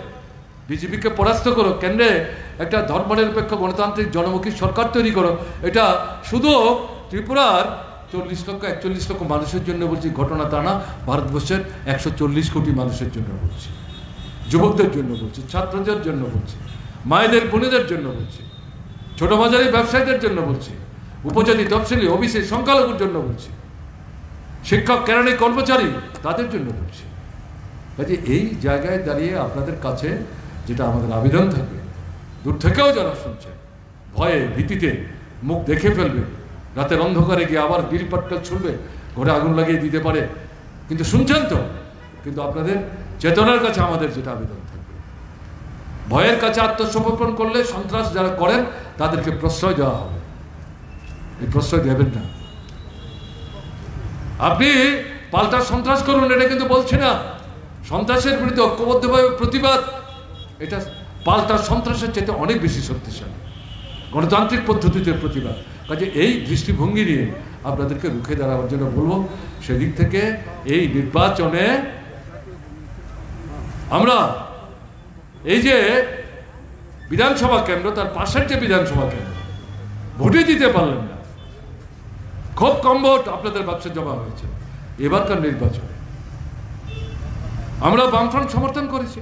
বিজেপিকে পরাস্ত করো, কেন্দ্রে একটা ধর্মনিরপেক্ষ গণতান্ত্রিক জনমুখী সরকার তৈরি করো, এটা শুধু ত্রিপুরার 40 লক্ষ 41 লক্ষ মানুষের জন্য বলছি, ঘটনা তা না, ভারতবর্ষের 140 কোটি মানুষের জন্য বলছি, যুবকদের জন্য বলছি, ছাত্রদের জন্য বলছি, মায়েদের বোনেদের জন্য বলছি, ছোট মাঝারি ব্যবসায়ীদের জন্য বলছি, উপজাতি তফসিলি ওবিসি সংখ্যালঘুর জন্য বলছি, শিক্ষক কেরানি কর্মচারী তাদের জন্য বলছি। কাজে এই জায়গায় দাঁড়িয়ে আপনাদের কাছে যেটা আমাদের আবেদন থাকবে, দূর থেকেও যারা শুনছেন, ভয়ে ভীতিতে মুখ দেখে ফেলবে, রাতের অন্ধকারে গিয়ে আবার বিল পাট্টাল ছুড়বে, ঘরে আগুন লাগিয়ে দিতে পারে, কিন্তু শুনছেন তো। কিন্তু আপনাদের চেতনার কাছে আমাদের যেটা আবেদন থাকবে, ভয়ের কাছে আত্মসমর্পণ করলে সন্ত্রাস যারা করেন তাদেরকে প্রশ্রয় দেওয়া হবে, এই প্রশ্রয় দেবেন না। আপনি পাল্টা সন্ত্রাস করুন, এটা কিন্তু বলছি না। সন্ত্রাসের বিরুদ্ধে ঐক্যবদ্ধভাবে প্রতিবাদ, এটা পাল্টা সন্ত্রাসের চেয়ে অনেক বেশি শক্তিশালী গণতান্ত্রিক পদ্ধতিতে প্রতিবাদ। কাজে এই দৃষ্টিভঙ্গি নিয়ে আপনাদেরকে রুখে দাঁড়াবার জন্য বলবো। সেদিক থেকে এই নির্বাচনে আমরা এই যে বিধানসভা কেন্দ্র, তার পাশের যে বিধানসভা কেন্দ্র ভোটে দিতে পারলেন না, খুব কম ভোট আপনাদের বাক্সে জমা হয়েছে। এবারকার নির্বাচনে আমরা বামফ্রন্ট সমর্থন করেছি,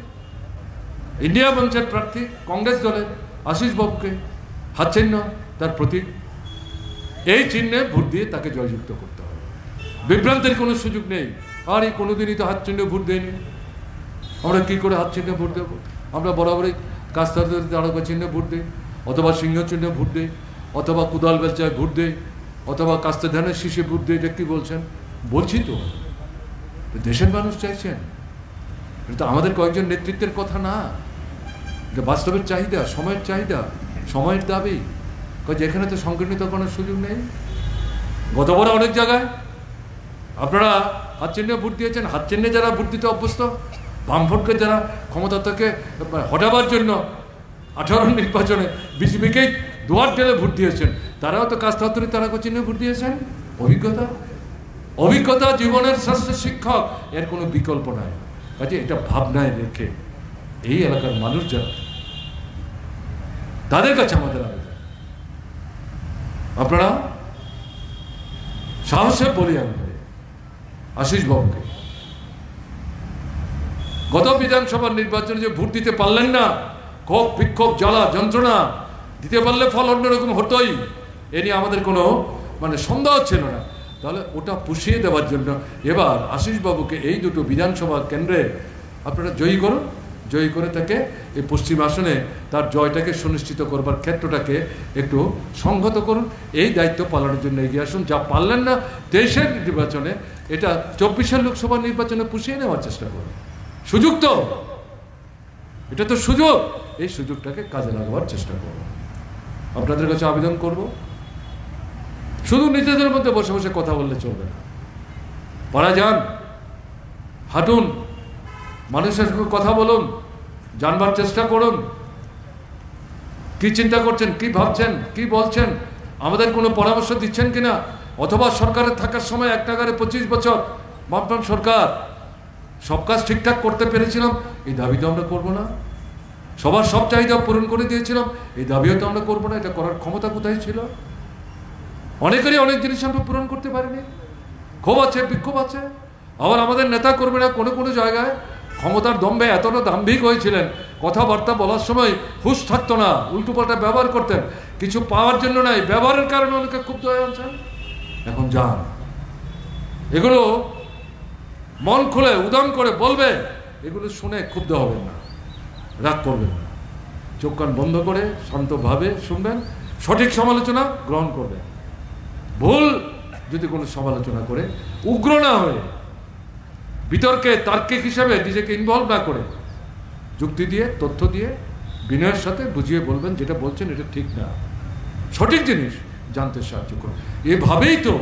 ইন্ডিয়া মঞ্চের প্রার্থী কংগ্রেস দলের আশিস বাবুকে হাত চিহ্ন তার প্রতীক, এই চিহ্নে ভোট দিয়ে তাকে জয়যুক্ত করতে হবে। বিভ্রান্তের কোনো সুযোগ নেই। আর এই কোনোদিনই তো হাত চিহ্নে ভোট দেয়নি, আমরা কী করে হাত চিহ্নে ভোট দেবো? আমরা বরাবরই কাস্তার তারকা চিহ্নে ভোট দিই, অথবা সিংহ চিহ্নে ভোট দিই, অথবা কুদাল বেলচায় ভোট দিই, অথবা কাস্তে ধানের শীষে ভোট দিই। এটা কি বলছেন? বলছি তো, দেশের মানুষ চাইছেন, এটা তো আমাদের কয়েকজন নেতৃত্বের কথা না, এটা বাস্তবের চাহিদা, সময়ের চাহিদা, সময়ের দাবি। যেখানে তো সংগঠিত কোনো সুযোগ নেই। গতবার অনেক জায়গায় আপনারা হাত চিহ্নে ভোট দিয়েছেন, হাত চিহ্নে যারা ভোট দিতে অভ্যস্ত, বামফ্রন্টকে যারা ক্ষমতা থেকে হটাবার জন্য 18 নির্বাচনে বিজেপিকেই দুয়ার ঢেলে ভোট দিয়েছেন, তারাও তো কাস্তে হাতুড়ি তারা চিহ্নে ভোট দিয়েছেন। অভিজ্ঞতা জীবনের শ্রেষ্ঠ শিক্ষক, এর কোনো বিকল্প নাই। কাজে এটা ভাবনায় রেখে এই এলাকার মানুষ যারা, তাদের কাছে আমাদের আবেদন, আপনারা সাহসে বলি আমি আশিস বাবুকে, গত বিধানসভার নির্বাচনে যে ভোট দিতে পারলেন না, ক্ষোভ বিক্ষোভ জ্বালা যন্ত্রণা, দিতে পারলে ফল অন্যরকম হতোই, এ নিয়ে আমাদের কোনো সন্দেহ ছিল না। তাহলে ওটা পুষিয়ে দেওয়ার জন্য এবার আশিস বাবুকে এই দুটো বিধানসভা কেন্দ্রে আপনারা জয়ী করুন, জয়ী করে তাকে এই পশ্চিম আসনে তার জয়টাকে সুনিশ্চিত করবার ক্ষেত্রটাকে একটু সংহত করুন, এই দায়িত্ব পালনের জন্য এগিয়ে আসুন। যা পারলেন না 23-এর নির্বাচনে, এটা 24-এর লোকসভা নির্বাচনে পুষিয়ে নেওয়ার চেষ্টা করুন। সুযোগ তো, এটা তো সুযোগ, এই সুযোগটাকে কাজে লাগাবার চেষ্টা করব। আপনাদের কাছে আবেদন করব, শুধু নিজেদের মধ্যে বসে বসে কথা বললে চলবে না, পাড়া যান, হাঁটুন, মানুষের সঙ্গে কথা বলুন, জানবার চেষ্টা করুন, কি চিন্তা করছেন, কি ভাবছেন, কি বলছেন, আমাদের কোনো পরামর্শ দিচ্ছেন কিনা, অথবা সরকারের থাকার সময় এক টাকারে 25 বছর বামফ্রন্ট সরকার সব কাজ ঠিকঠাক করতে পেরেছিলাম, এই দাবি তো আমরা করবো না। সবার সব চাহিদা পূরণ করে দিয়েছিলাম, এই দাবিও তো আমরা করবো না। এটা করার ক্ষমতা কোথায় ছিল? অনেকেরই অনেক জিনিস আমরা পূরণ করতে পারিনি, ক্ষোভ আছে, বিক্ষোভ আছে। আবার আমাদের নেতা কর্মীরা কোনো কোনো জায়গায় ক্ষমতার দম্ভে এতটা দাম্ভিক হয়েছিলেন, কথাবার্তা বলার সময় হুঁশ থাকতো না, উল্টোপাল্টা ব্যবহার করতেন, কিছু পাওয়ার জন্য নাই, ব্যবহারের কারণে অনেকে ক্ষুব্ধ হয়ে আছেন। এখন যান, এগুলো মন খুলে উদাম করে বলবে, এগুলো শুনে ক্ষুব্ধ হবেন না, রাগ করবেন না, চোখ কান বন্ধ করে শান্তভাবে শুনবেন, সঠিক সমালোচনা গ্রহণ করবেন। ভুল যদি কোনো সমালোচনা করে উগ্র না হয়ে, বিতর্কে তার্কিক হিসাবে নিজেকে ইনভলভ না করে, যুক্তি দিয়ে, তথ্য দিয়ে, বিনয়ের সাথে বুঝিয়ে বলবেন যেটা বলছেন এটা ঠিক না, সঠিক জিনিস জানতে সাহায্য করুন। এভাবেই তো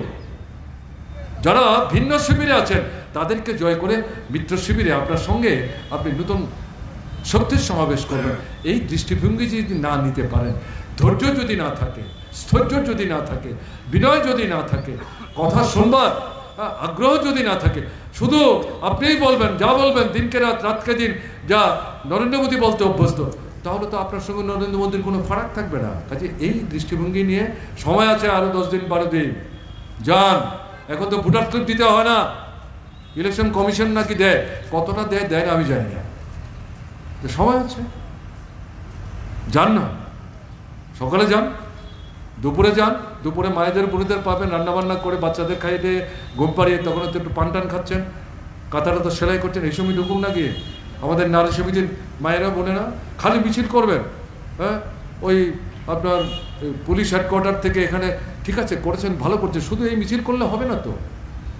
যারা ভিন্ন শিবিরে আছেন তাদেরকে জয় করে মিত্র শিবিরে আপনার সঙ্গে আপনি নতুন শক্তির সমাবেশ করবেন। এই দৃষ্টিভঙ্গি যদি না নিতে পারেন, ধৈর্য যদি না থাকে, স্থৈর্য যদি না থাকে, বিনয় যদি না থাকে, কথা শুনবার আগ্রহ যদি না থাকে, শুধু আপনিই বলবেন, যা বলবেন দিনকে রাত, রাতকে দিন, যা নরেন্দ্র মোদী বলতে অভ্যস্ত, তাহলে তো আপনার সঙ্গে নরেন্দ্র মোদীর কোনো ফারাক থাকবে না। কাজে এই দৃষ্টিভঙ্গি নিয়ে সময় আছে, আরো 10 দিন 12 দিন যান। এখন তো ভোটার স্লিপ দিতে হয় না, ইলেকশন কমিশন নাকি দেয়, কতটা দেয় না আমি জানি না, সময় আছে, যান না, সকালে যান, দুপুরে যান, দুপুরে মায়েদের বোনেদের পাবেন রান্নাবান্না করে, বাচ্চাদের খাইয়ে ঘুম পাড়িয়ে, তখন তো একটু পান টান খাচ্ছেন, কাতারা তো সেলাই করছেন, এই সময় ঢুকুন না গিয়ে। আমাদের নারী সমিতির মায়েরা বোনেরা খালি মিছিল করবেন, হ্যাঁ, ওই আপনার পুলিশ হেডকোয়ার্টার থেকে এখানে, ঠিক আছে করেছেন, ভালো করছে, শুধু এই মিছিল করলে হবে না তো,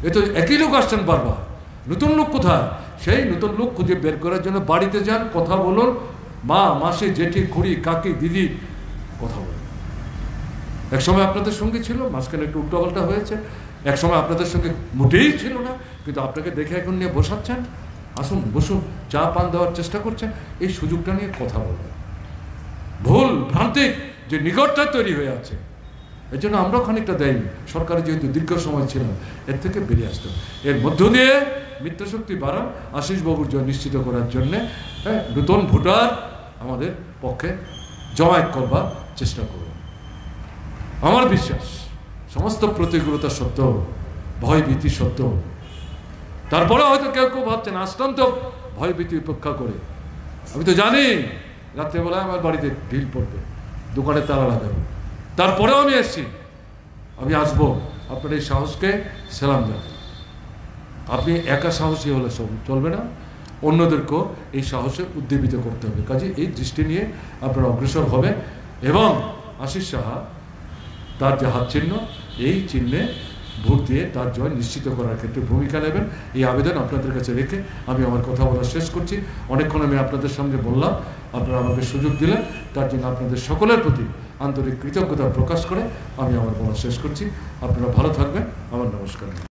এ তো একই লোক আসছেন বারবার, নতুন লোক কোথায়? সেই নতুন লোক খুঁজে বের করার জন্য বাড়িতে যান, কথা বলুন, মা, মাসি, জেঠি, খুড়ি, কাকি, দিদি, কথা বলুন। একসময় আপনাদের সঙ্গে ছিল, মাঝখানে একটু উল্টোপাল্টা হয়েছে, একসময় আপনাদের সঙ্গে মোটেই ছিল না, কিন্তু আপনাকে দেখে এখন নিয়ে বসাচ্ছেন, আসুন বসুন, চা পান দেওয়ার চেষ্টা করছেন, এই সুযোগটা নিয়ে কথা বলবেন। ভুল ভ্রান্তিক যে নিকটটা তৈরি হয়ে আছে, এর জন্য আমরাও খানিকটা দেয়নি, সরকারের যেহেতু দীর্ঘ সময় ছিল, এর থেকে বেরিয়ে আসতো। এর মধ্য দিয়ে মিত্রশক্তি বাড়ান, আশিস বাবুর জয় নিশ্চিত করার জন্যে নতুন ভোটার আমাদের পক্ষে জমায়েত করবার চেষ্টা করুন। আমার বিশ্বাস সমস্ত প্রতিকূলতা সত্ত্বেও, ভয়ভীতি সত্ত্বেও, তারপরে হয়তো কেউ কেউ ভাবছেন আশ্রান্ত ভয়ভীতি উপেক্ষা করে, আমি তো জানি রাত্রেবেলায় আমার বাড়িতে ঢিল পড়বে, দোকানে তালা লাগাবে, তারপরেও আমি এসছি, আমি আসবো, আপনার এই সাহসকে সেলাম জানাই। আপনি একা সাহসী হলে চলবে না, অন্যদেরকেও এই সাহসে উদ্দীপিত করতে হবে। কাজে এই দৃষ্টি নিয়ে আপনারা অগ্রসর হবে এবং আশিস সাহা তার যে হাত চিহ্ন, এই চিহ্নে ভোট দিয়ে তার জয় নিশ্চিত করার ক্ষেত্রে ভূমিকা নেবেন, এই আবেদন আপনাদের কাছে রেখে আমি আমার কথা বলা শেষ করছি। অনেকক্ষণ আমি আপনাদের সামনে বললাম, আপনারা আমাকে সুযোগ দিলেন, তার জন্য আপনাদের সকলের প্রতি আন্তরিক কৃতজ্ঞতা প্রকাশ করে আমি আমার বলা শেষ করছি। আপনারা ভালো থাকবেন, আমার নমস্কার।